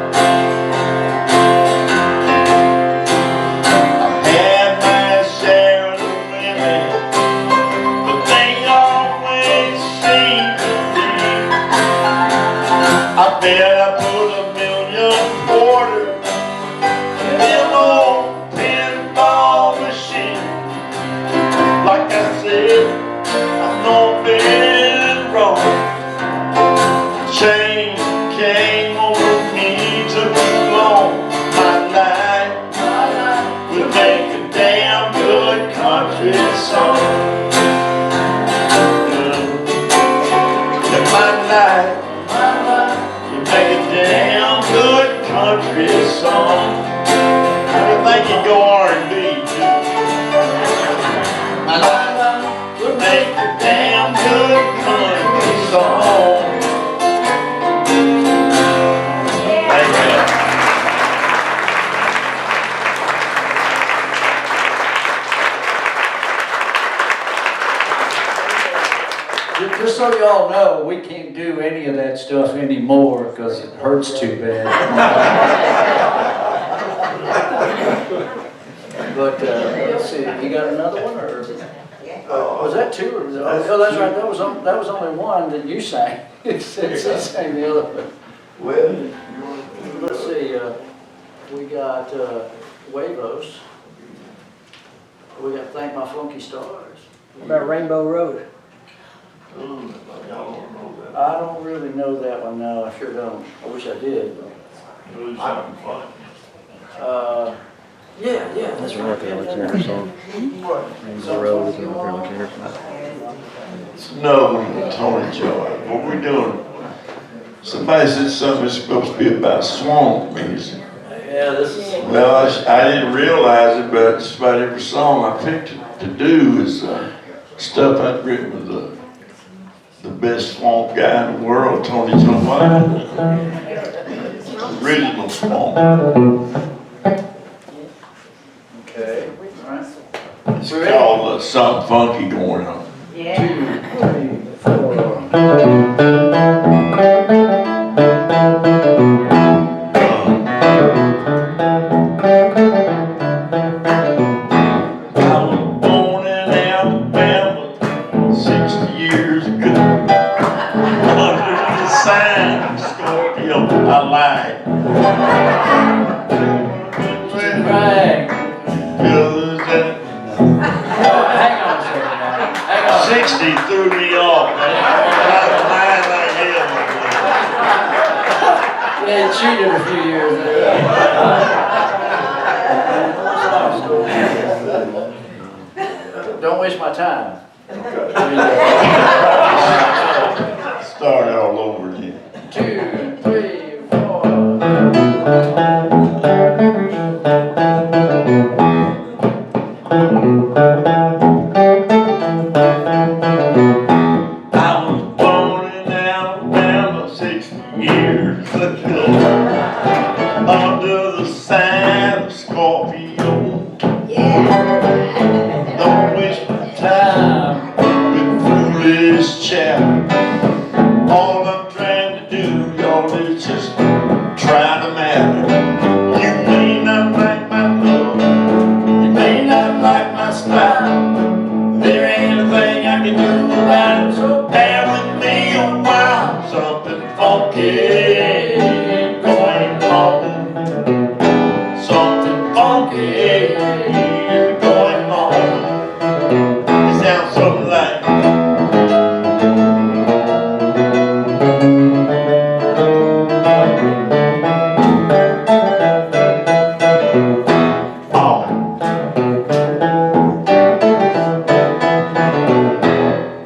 I've had my share of the women, but they always seem to leave. I bet I put a million quarters in an old pinball machine. Like I said, I've no been wrong. Change came over me too long. My life would make a damn good country song. And my life would make a damn good country song. I don't think you go R&B too. My life would make a damn good country song. Amen. Just so y'all know, we can't do any of that stuff anymore because it hurts too bad. But let's see, you got another one, or was that two? Or, oh, that's right. That was only one that you sang. It sang the other one. Well, Let's see. We got Huevos. We got Thank My Funky Stars. What about Rainbow Road? I don't really know that one. No, I sure don't. I wish I did. do something fun. Yeah, That's a North Alexander song. Rainbow Road is a North Alexander song. No, Tony Joe, what we doing? Somebody said something is supposed to be about swamp music. Yeah, this is. Well, I didn't realize it, but just about every song I picked to do is stuff I'd written with the best swamp guy in the world, Tony Joe. Original swamp. Okay. All right. It's called Something Funky Going On. 2, 3, 60 years ago, under the sign of Scorpio, I lied. Right. Hang on a second now. Hang on. 60 threw me off, man. I was lying like hell. Yeah, you cheated a few years there. Don't waste my time. Start all over again. 2, 3, 4. I was born in Alabama 60 years ago, under the sign of Scorpio. Don't waste my time with foolish chat. All I'm trying to do, y'all, is just try to matter. You may not like my love, you may not like my style. There ain't a thing I can do about it, so bear with me a while. Something funky going on. Something funky is going on. It sounds something like.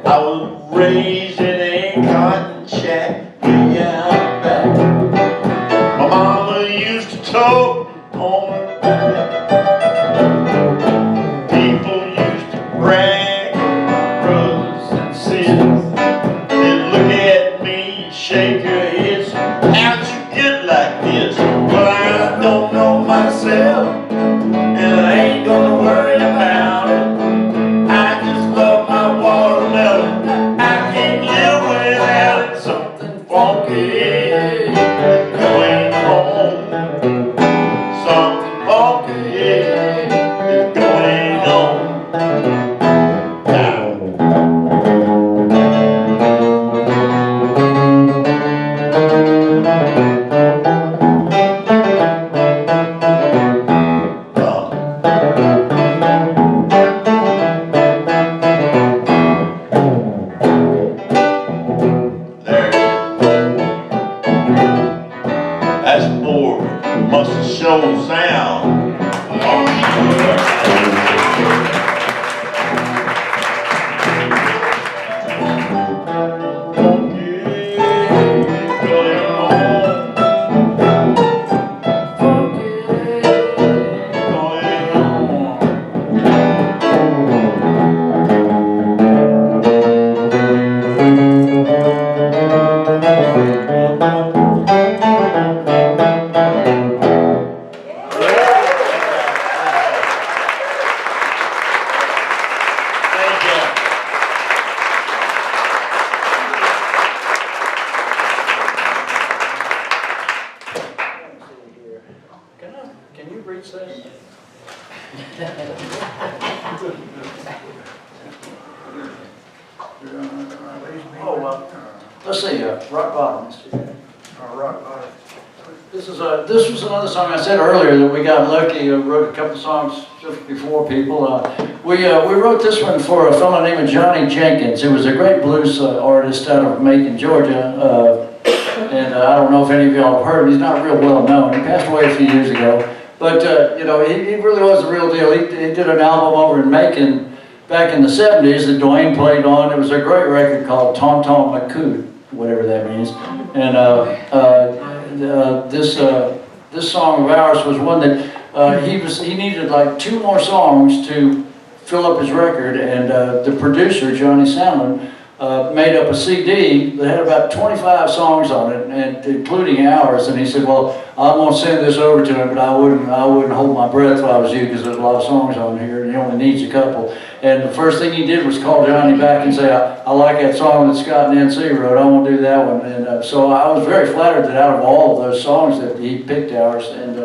I was raised in a cotton shack way out back. My mama used to tote on her back. People used to brag on my brothers and sisters. They'd look at me, shake their heads. How'd you get like this? Well, I don't know myself, and I ain't gonna worry about it. I just love my watermelon. I can't live Oh, well, let's see, Rock Bottom. Rock bottom. This was another song I said earlier that we got lucky, wrote a couple songs just before people. We wrote this one for a fellow named Johnny Jenkins, who was a great blues artist out of Macon, Georgia. And I don't know if any of y'all have heard him. He's not real well known. He passed away a few years ago. But, you know, he really was the real deal. He did an album over in Macon back in the 70s that Dwayne played on. It was a great record called Tom Tom McCoot, whatever that means. And this song of ours was one that he needed like 2 more songs to fill up his record, and the producer, Johnny Sandlin, made up a CD that had about 25 songs on it, and including ours. And he said, "Well, I'm gonna send this over to him, but I wouldn't hold my breath if I was you, because there's a lot of songs on here, and he only needs a couple." And the first thing he did was call Johnny back and say, "I like that song that Scott and NC wrote. I want to do that one." And so I was very flattered that out of all of those songs that he picked ours. And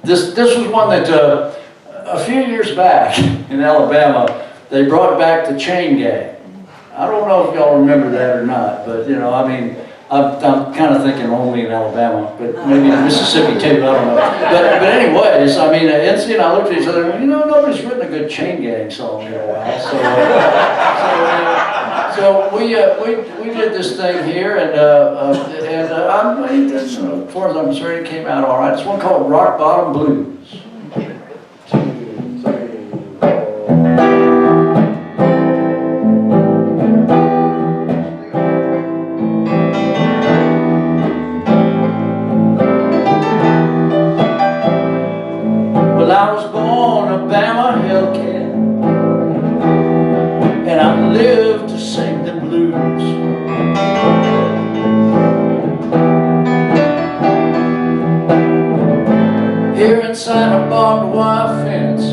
this was one that a few years back in Alabama they brought back the Chain Gang. I don't know if y'all remember that or not, but you know, I mean, I'm kind of thinking only in Alabama, but maybe in Mississippi too, I don't know. But anyways, I mean, NC and I looked at each other and went, you know, nobody's written a good Chain Gang song in a while. So we did this thing here, and as far as I'm concerned, it came out all right. It's one called Rock Bottom Blues. I was born a Bama Hellcat, and I lived to sing the blues. Here inside a barbed wire fence,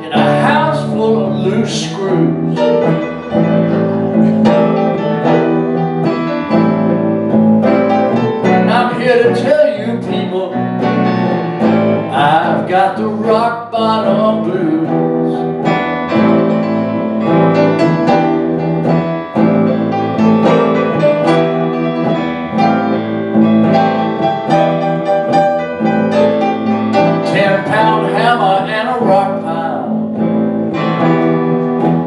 in a house full of loose screws. And I'm here to tell you people, I've got the rock bottom blues. £10-pound hammer and a rock pile,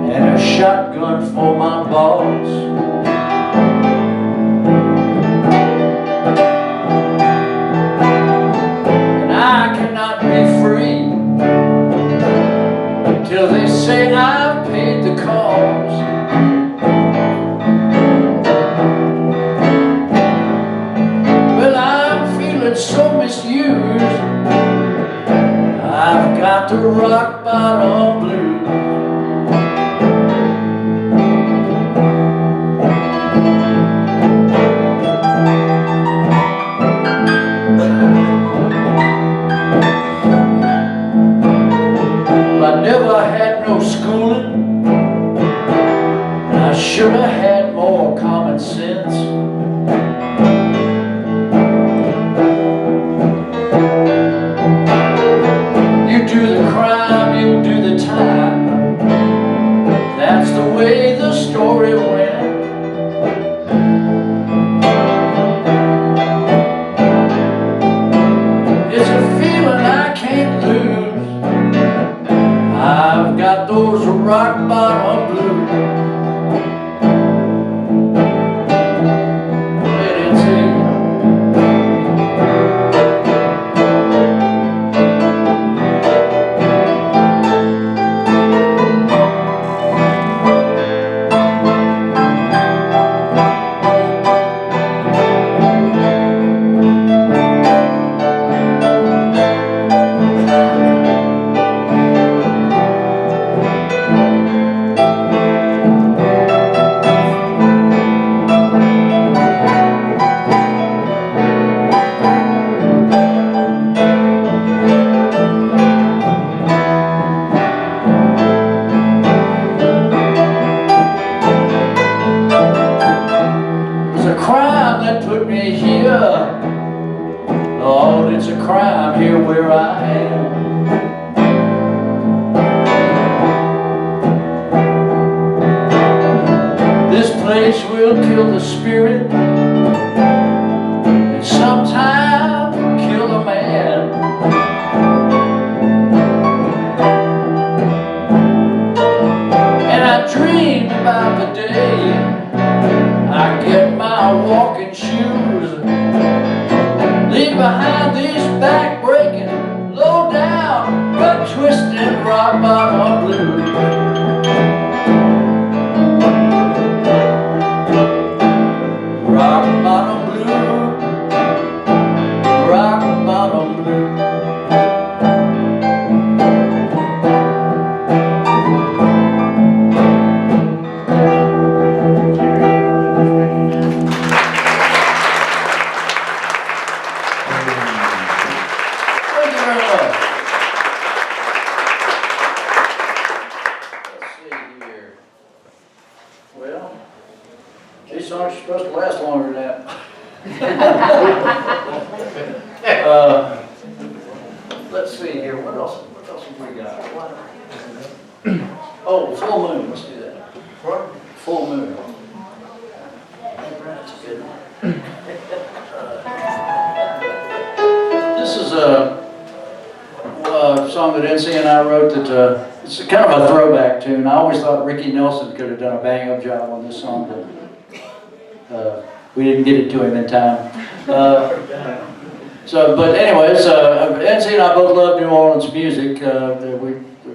and a shotgun for my boss. Till they say I've paid the cost. Well, I'm feeling so misused. I've got the rock bottom blues. I never had no schooling, and I should have had more common sense. You do the crime, you do the time. That's the way the story went. It's a feeling I can't lose. I've got those rock bottom blues. Lord, it's a crime here where I am. This place place will kill the spirit, and sometimes kill a man. And I dreamed about the day I get my walking shoes, leave behind these back-breaking, low-down, gut-twisting, rock-bottom blues. Rock-bottom blue, rock-bottom blue. Thank you very much. Let's see here. Well, these songs are supposed to last longer than that. Let's see here. What else have we got? Oh, full moon. Let's do that. What? Full moon. That's good. This is a song that NC and I wrote that it's kind of a throwback tune. I always thought Ricky Nelson could have done a bang-up job on this song, but we didn't get it to him in time. But anyways, NC and I both love New Orleans music. A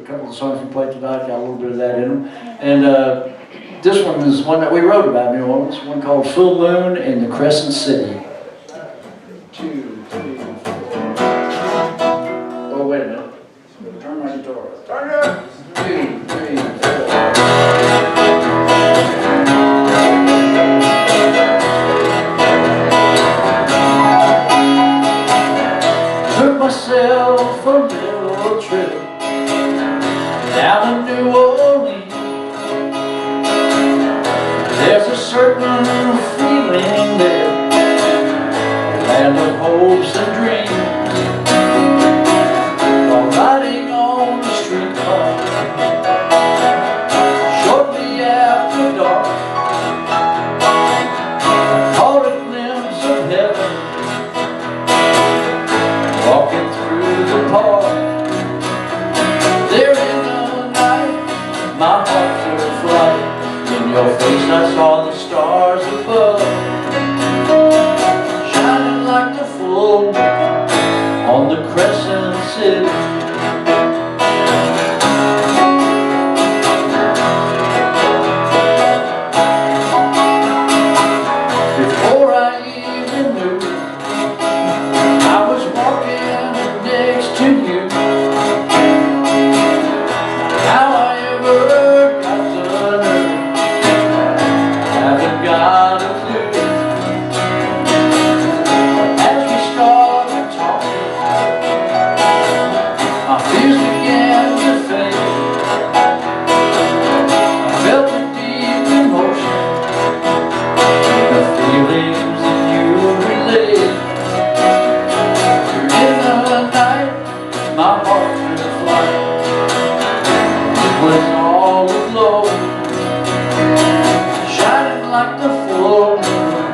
couple of songs we played tonight got a little bit of that in them. And this one is one that we wrote about New Orleans, one called Full Moon in the Crescent City. 2, 3, 4. Oh, wait a minute. Turn my guitar up. Turn it up. 2, 3, 4. Took myself a little trip down to New Orleans. There's a certain feeling there, a land of hopes and dreams. While riding on the streetcar, shortly after dark, I caught a glimpse of heaven, walking through the park. There in the night, my heart took flight. In your face I saw the stars above, shining like the full moon on the Crescent City. Before I even knew it, I was walking next to you. How I ever got to know, haven't got a clue. As we started talking, my fears began to fade. I felt a deep emotion, the feelings that you relayed. In the night, my heart took flight. It was all aglow, shining like the full moon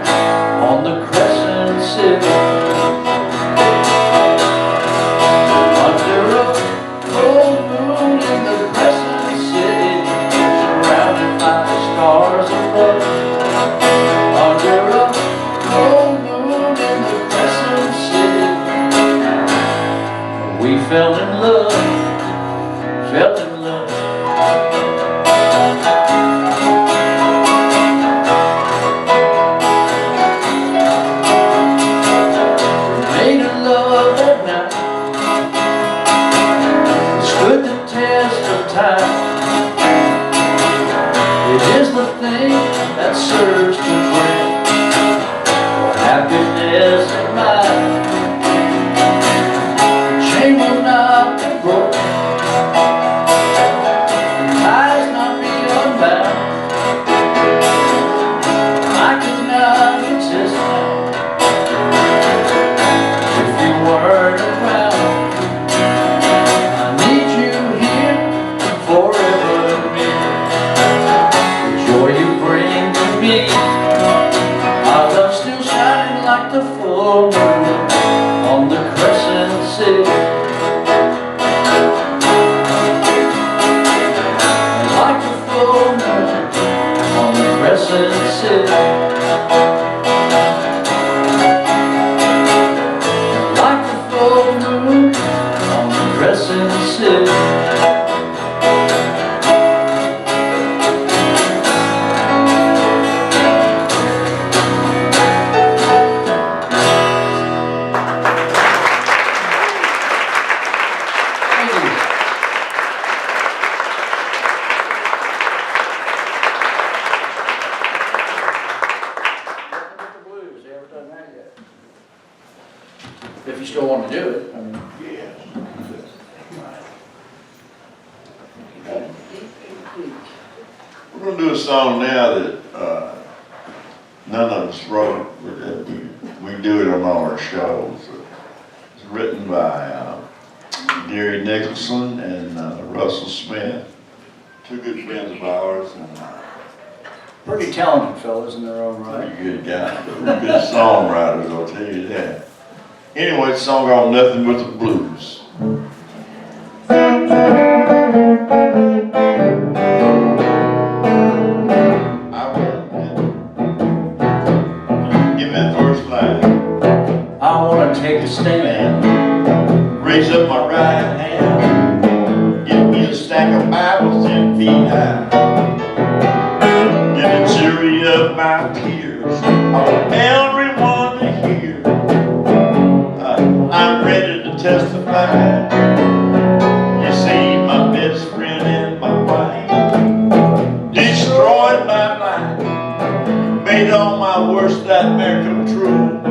on the Crescent City. Under a full moon in the Crescent City, surrounded by the stars above. Under a full moon in the Crescent City, we fell in love, fell in love. Made a love that night, stood the test of time. It is the thing that serves to bring happiness in mind. The chain will not Crescent City. Like the full moon on the Crescent City. If you still want to do it, I mean. We're gonna do a song now that, none of us wrote, but that we do it on all our shows. It's written by, Gary Nicholson and, Russell Smith, two good friends of ours, and, Pretty talented fellows in their own right. pretty good guys, pretty good songwriters, I'll tell you that. Anyway, it's a song called Nothing But the Blues. Give me the first line. I want to take a stand. Raise up my right hand. Give me a stack of Bibles 10 feet high. Give the jury of my peers. I want everyone to hear. I'm ready to testify. You see, my best friend and my wife destroyed my life, made all my worst nightmare come true.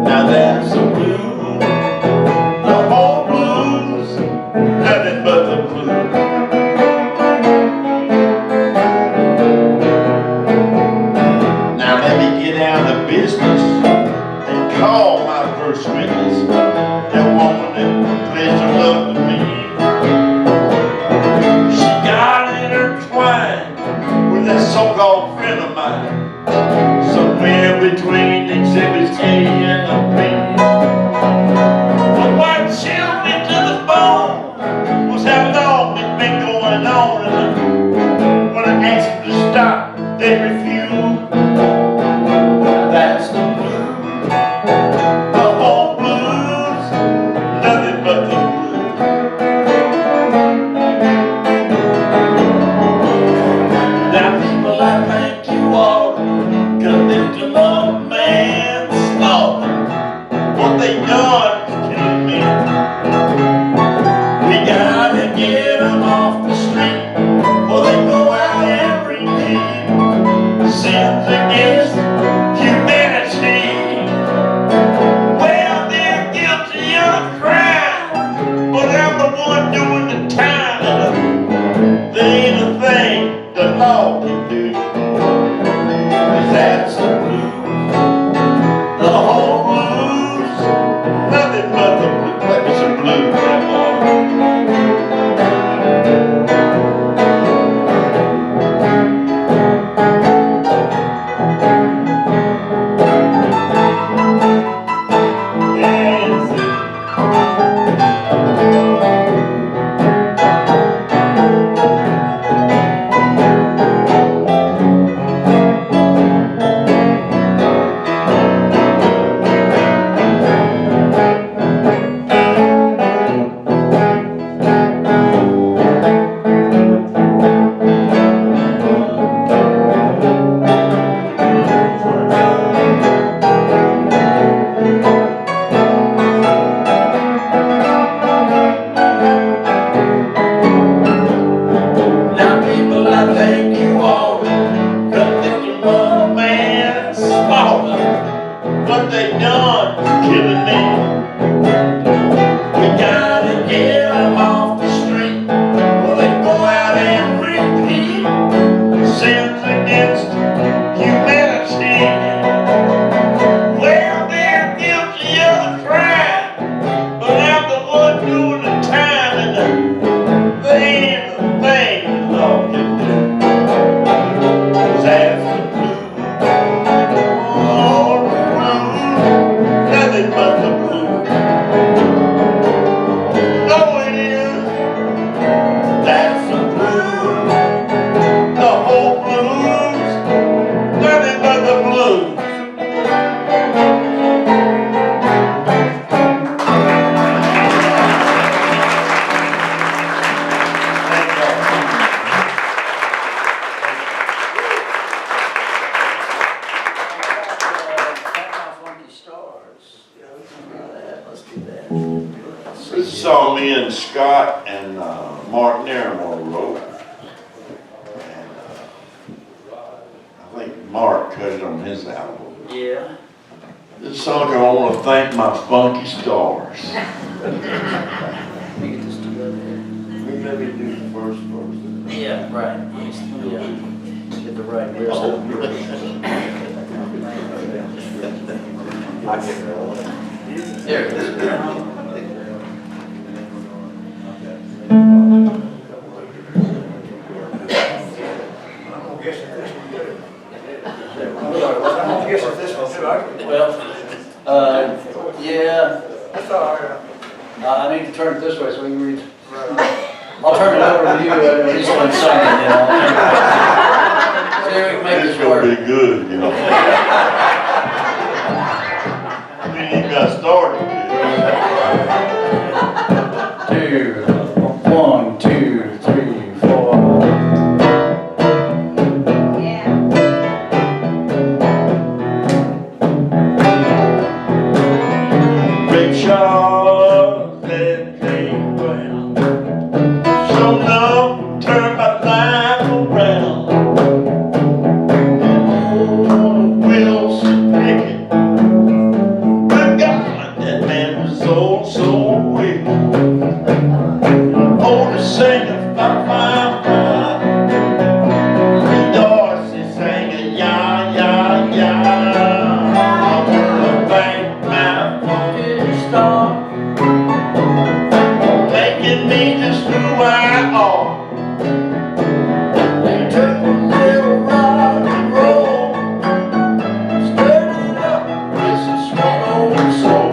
Now that's the blues, the whole blues, nothing but the blues. Now let me get down to business and call my first witness, that woman that pledged her love to me. She got intertwined with that so-called friend of mine, somewhere between exhibits A and B. The white chilled me to the bone was how long it's been going on, and when I asked them to stop, they refused. That's the blues, the whole blues, nothing but the blues. Now people, I thank you all, convict them of man. song me and Scott and Mark Naramore wrote. And I think Mark cut it on his album. Yeah. This song, I want to thank my funky stars. You get this together here. Let me do the first verse. Yeah, right. Yeah. Get the right verse. There it is. Well, yeah. I need to turn it this way so we can read. I'll turn it over to you at least one second, you know. So we can make It's this gonna be work. good, you know. I mean, you got started. Two, 1, 2, 3, 4. Rickshaws that came round, showed up, turned my life around. Oh, Wilson Pickett, good God, that man was so wicked. Oh, the singer, Lee Dorsey sang a ya. I wanna thank my funky star for making me just who I are. They took a little rock and roll, stirred it up with some sweet old soul.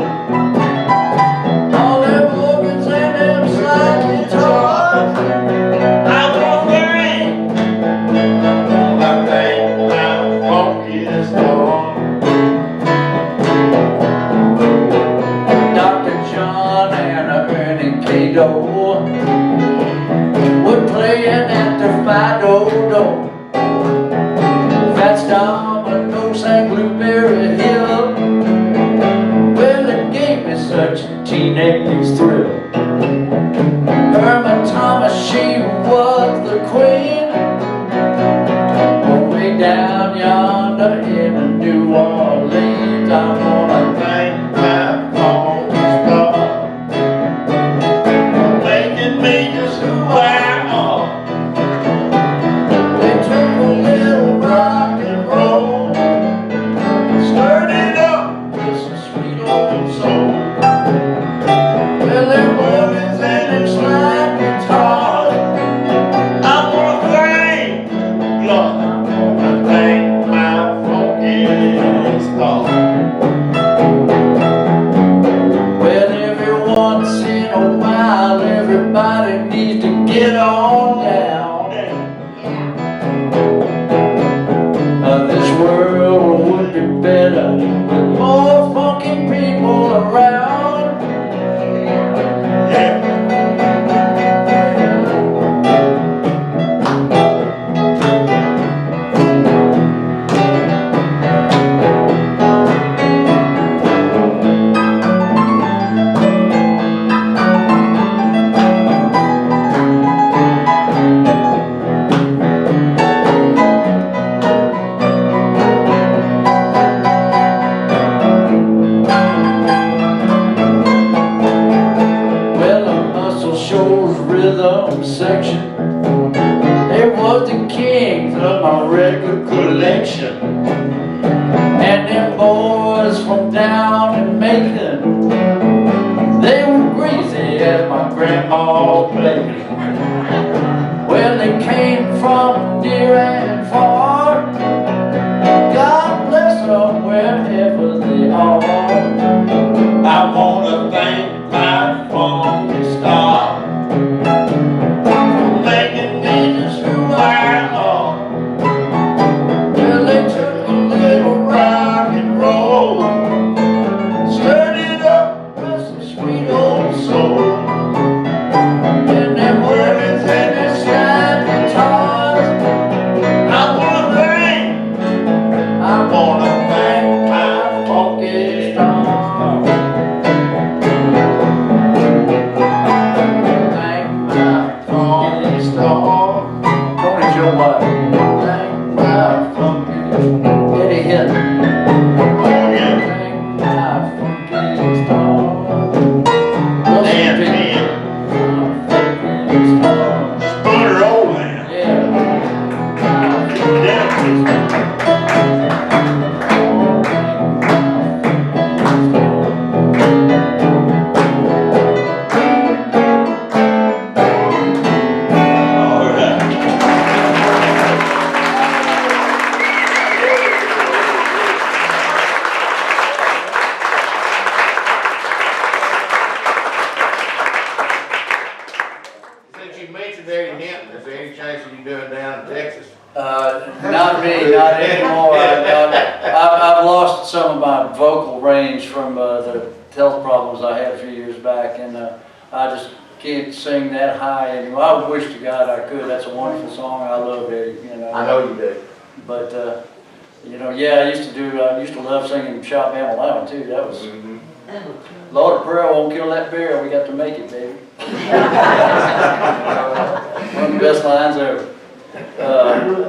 All them organs and them slide guitars, I want the ring. I thank my funky star. Dr. John and Ernie Cato were playing at the Fido door. Fats Domino sang Blueberry Hill. Well, it gave me such a teenage thrill. Irma Thomas, she was the queen. Way down yonder in New Orleans, I wanna thank my funky star for making me just who I am. They took a little rock and roll, stirred it up with some sweet old soul. Well, them organs and them slide guitars, I wanna thank God. I thank my funky star. Well, every once in a while, everybody needs to get on down. This world would be better with more funky people around. Yeah. Well, the muscle shows rhythm section, they was the kings of my record collection. And them boys from down in Macon, they were greasy as my grandma's bacon. Well, they came from near and far, God bless them wherever they are. I wanna thank my funky star for making me just who I am. Well, they took a little rock and roll, stirred it up with some sweet old soul. And them organs and them slide guitars, I again. again. Dan, Spooner Old Man. Yeah. All right. Since you mentioned Eddie Hinton, is there any chance of you doing down in Texas? Not me, not anymore. I've lost some of my vocal range from the health problems I had a few years back, and I just can't sing that high anymore. I wish to God I could. That's a wonderful song. I love it, you know. I know you do. But you know, yeah, I used to love singing Shop Bama Loud too. That was Lord of Prayer won't kill that bear. We got to make it, baby. One of the best lines ever.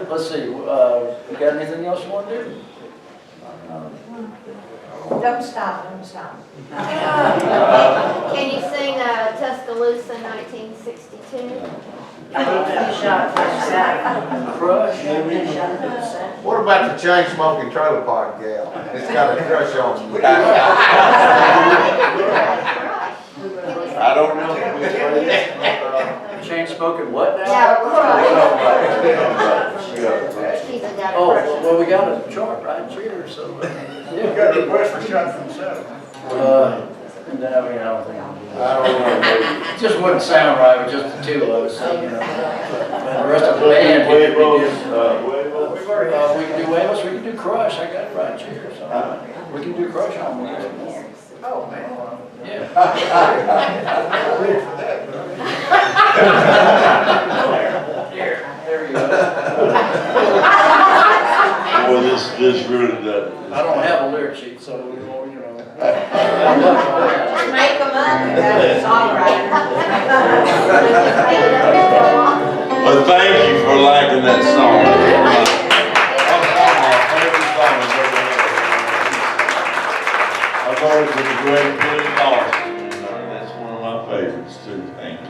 Let's see, you got anything else you want to do? Don't stop, don't stop. Can you sing Tuscaloosa 1962? Crush? What about the chain smoking trailer park gal? It's got a crush on you. I don't know. Chain smoking what now? Yeah, crush. She's got a Oh, crush. well, we got a chart right here, so. Yeah. Got a request for shot from seven. No, I mean, I don't think. I don't know. It just wouldn't sound right with just the two of us, you know. And the rest of the band, we could do, we can do Waves, we can do Crush, I got it right here, so. We can do Crush on me. Oh, man. Yeah. There you go. Boy, this really does. I don't have a lyric sheet, so, you know. Make them up, you got a songwriter. But thank you for liking that song. I thought it was a great Billy Dawson, and that's one of my favorites too. Thank you.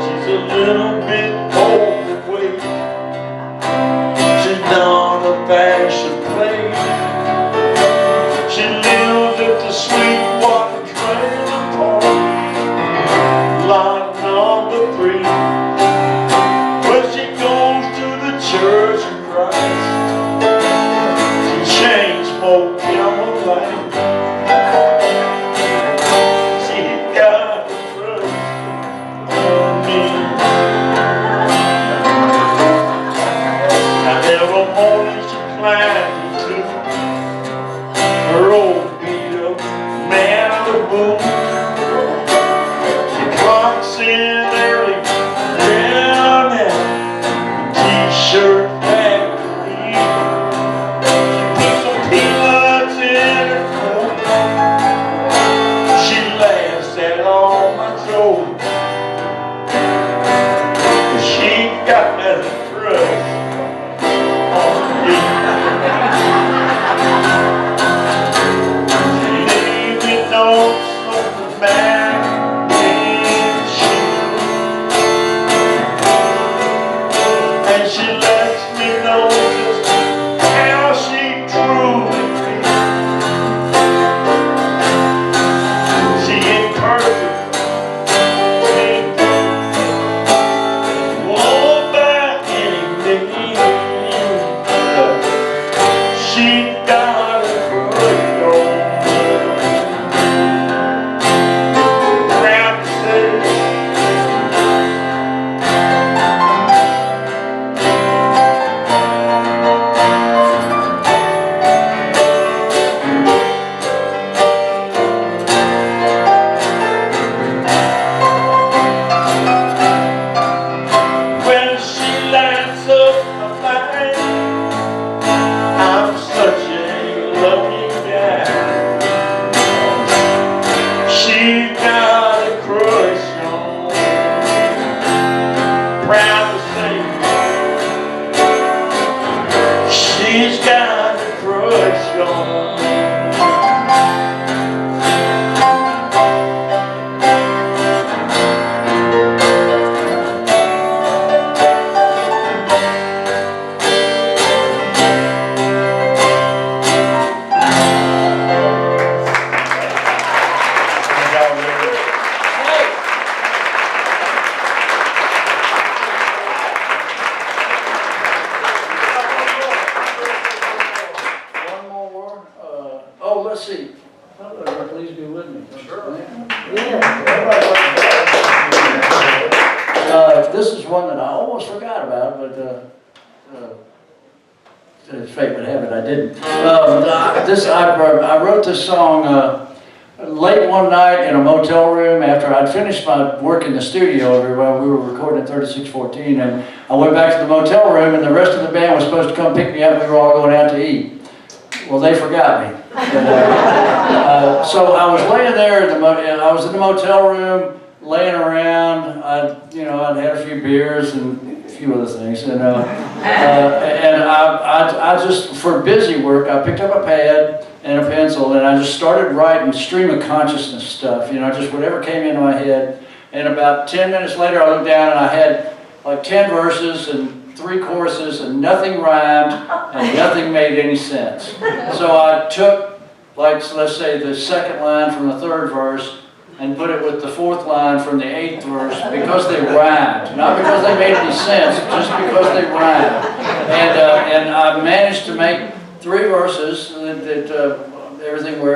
She's a little bit overweight. She's not a fashion plate. She lives at the Sweetwater Trailer Park, lot number 3. But she goes to the Church of Christ. She changed smoke Camelite. She got a crush on me. Now every morning she climbs into her old beat-up Malibu. She clocks in early, down at t-shirt factory. She puts some peanuts in her coat. She laughs at all my jokes. She got that crush on me. she's got a crush on me. One more. Oh, let's see. Hello, please be with me. Sure. This is one that I almost forgot about, but fate would have it, I didn't. I wrote this song late one night in a motel room after I'd finished my work in the studio everywhere. We were recording 3614, and I went back to the motel room, and the rest of the band was supposed to come pick me up. We were all going out to eat. Well, they forgot me. So I was laying there, I was in the motel room, laying around. I'd had a few beers and a few other things, and I just, for busy work, I picked up a pad and a pencil, and I just started writing stream of consciousness stuff, just whatever came into my head. And about 10 minutes later, I looked down and I had like 10 verses and 3 choruses, and nothing rhymed and nothing made any sense. So I took, let's say, the second line from the 3rd verse and put it with the 4th line from the 8th verse because they rhymed. Not because they made any sense, just because they rhymed. And I managed to make 3 verses where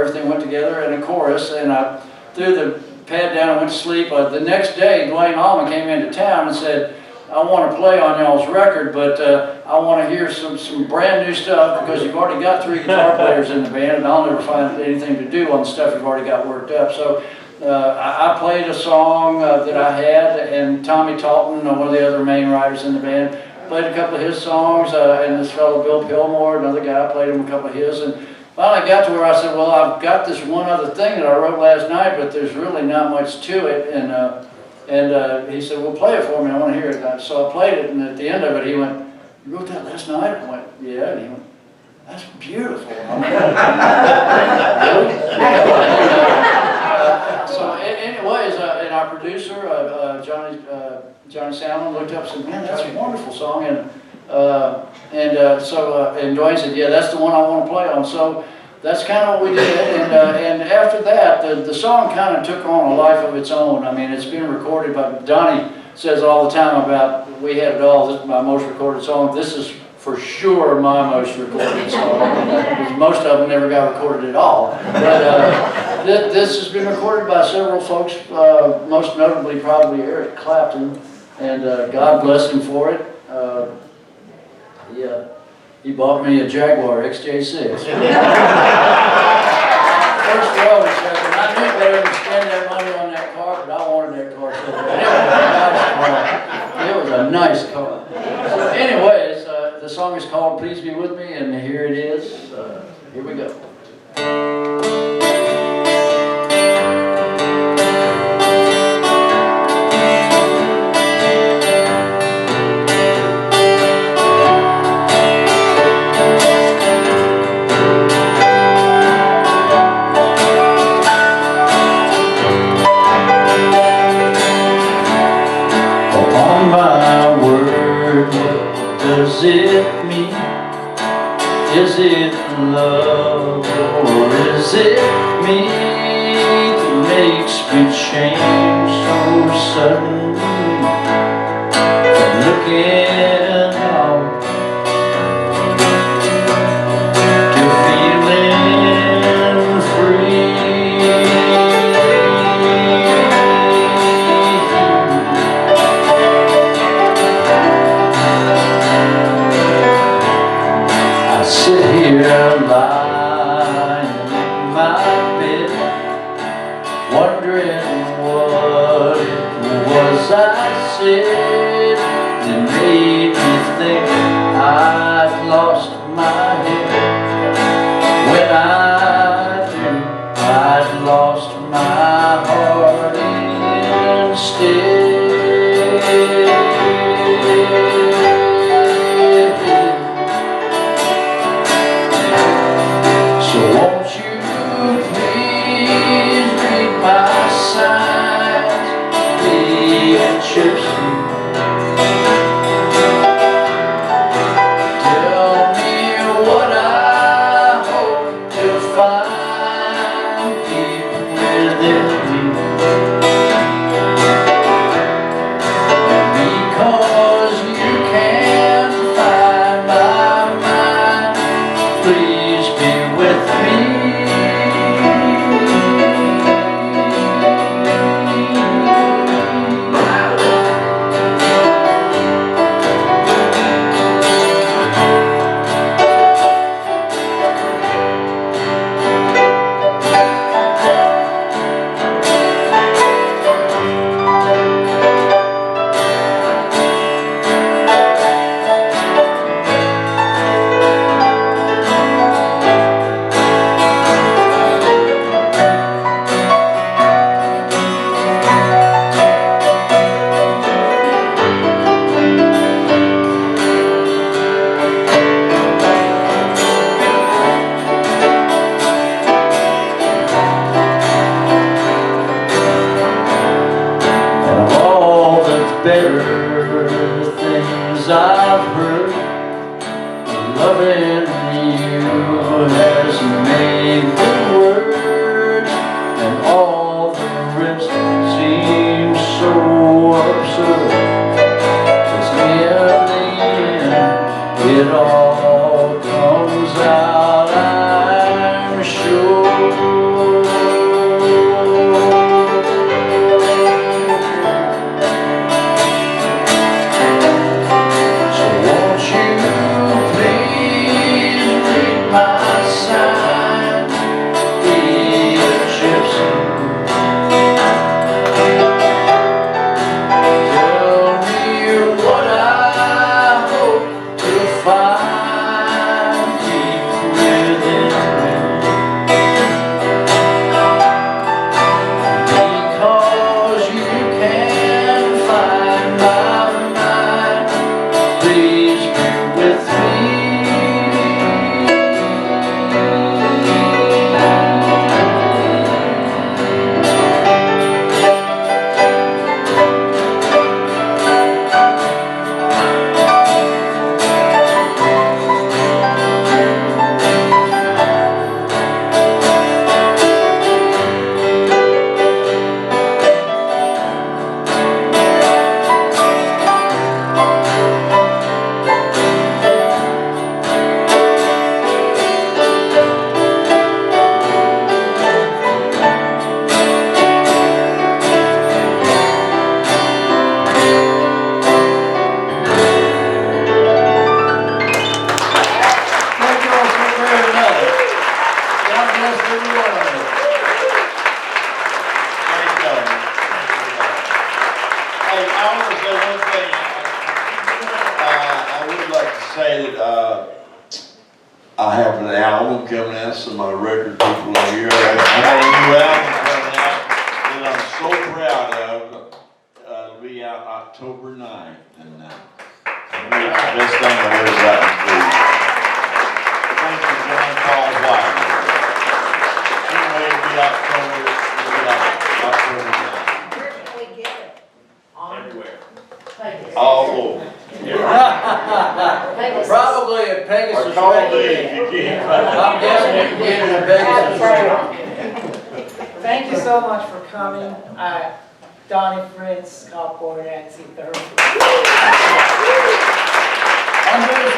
everything went together, and a chorus, and I threw the pad down and went to sleep. The next day, Dwayne Allman came into town and said, I want to play on y'all's record, but I want to hear some brand new stuff because you've already got 3 guitar players in the band, and I'll never find anything to do on the stuff you've already got worked up. So I played a song that I had, and Tommy Talton, one of the other main writers in the band, played a couple of his songs, and this fellow Bill Pillmore, another guy, played him a couple of his, and finally got to where I said, well, I've got this one other thing that I wrote last night, but there's really not much to it, and he said, well, play it for me, I want to hear it. So I played it, and at the end of it, he went, you wrote that last night? I went, yeah, and he went, that's beautiful. Really? So anyways, and our producer, Johnny Salmon, looked up and said, man, that's a wonderful song. And Dwayne said, yeah, that's the one I want to play on. So that's kind of what we did. And after that, the song kind of took on a life of its own. I mean, it's been recorded by, Donnie says all the time about, we had it all, this is my most recorded song. This is for sure my most recorded song. Because most of them never got recorded at all. But this has been recorded by several folks, most notably probably Eric Clapton, and God bless him for it. He bought me a Jaguar XJ6. First row, he said, and I knew better than spend that money on that car, but I wanted that car so bad. It was a nice car. So anyways, the song is called Please Be With Me, and here it is. Here we go. Does it mean? Is it love, or is it me that makes me change so suddenly? Looking out to feeling free. Sit here lying in my bed, wondering what it was I said that made me think I'd lost my head, when I knew I'd lost my heart instead. Loving you has made the words and all the rest seem so absurd. 'Cause in the end, it all comes out, I'm sure. So won't you please read my sign, be a gypsy. Tell me what I hope to find deep within me. Because you can find my mind, please be with me. Thank you all so very much. God bless every one of you. Thank you. Hey, I want to say one thing. I would like to say that I have an album coming out, some of my record people are here. I have a new album coming out that I'm so proud of. It'll be out October 9th, and it's the best thing I've ever gotten to do. Thank you, John Paul White. Anyway, it'll be October 9th. Where can we get it? Everywhere. All over. Probably at Pegasus Or call me Radio. if you can. I'm guessing you can get it at Pegasus Radio. Thank you so much for coming. Donnie Fritz, Cop Board, Nancy Thurman. I'm Dennis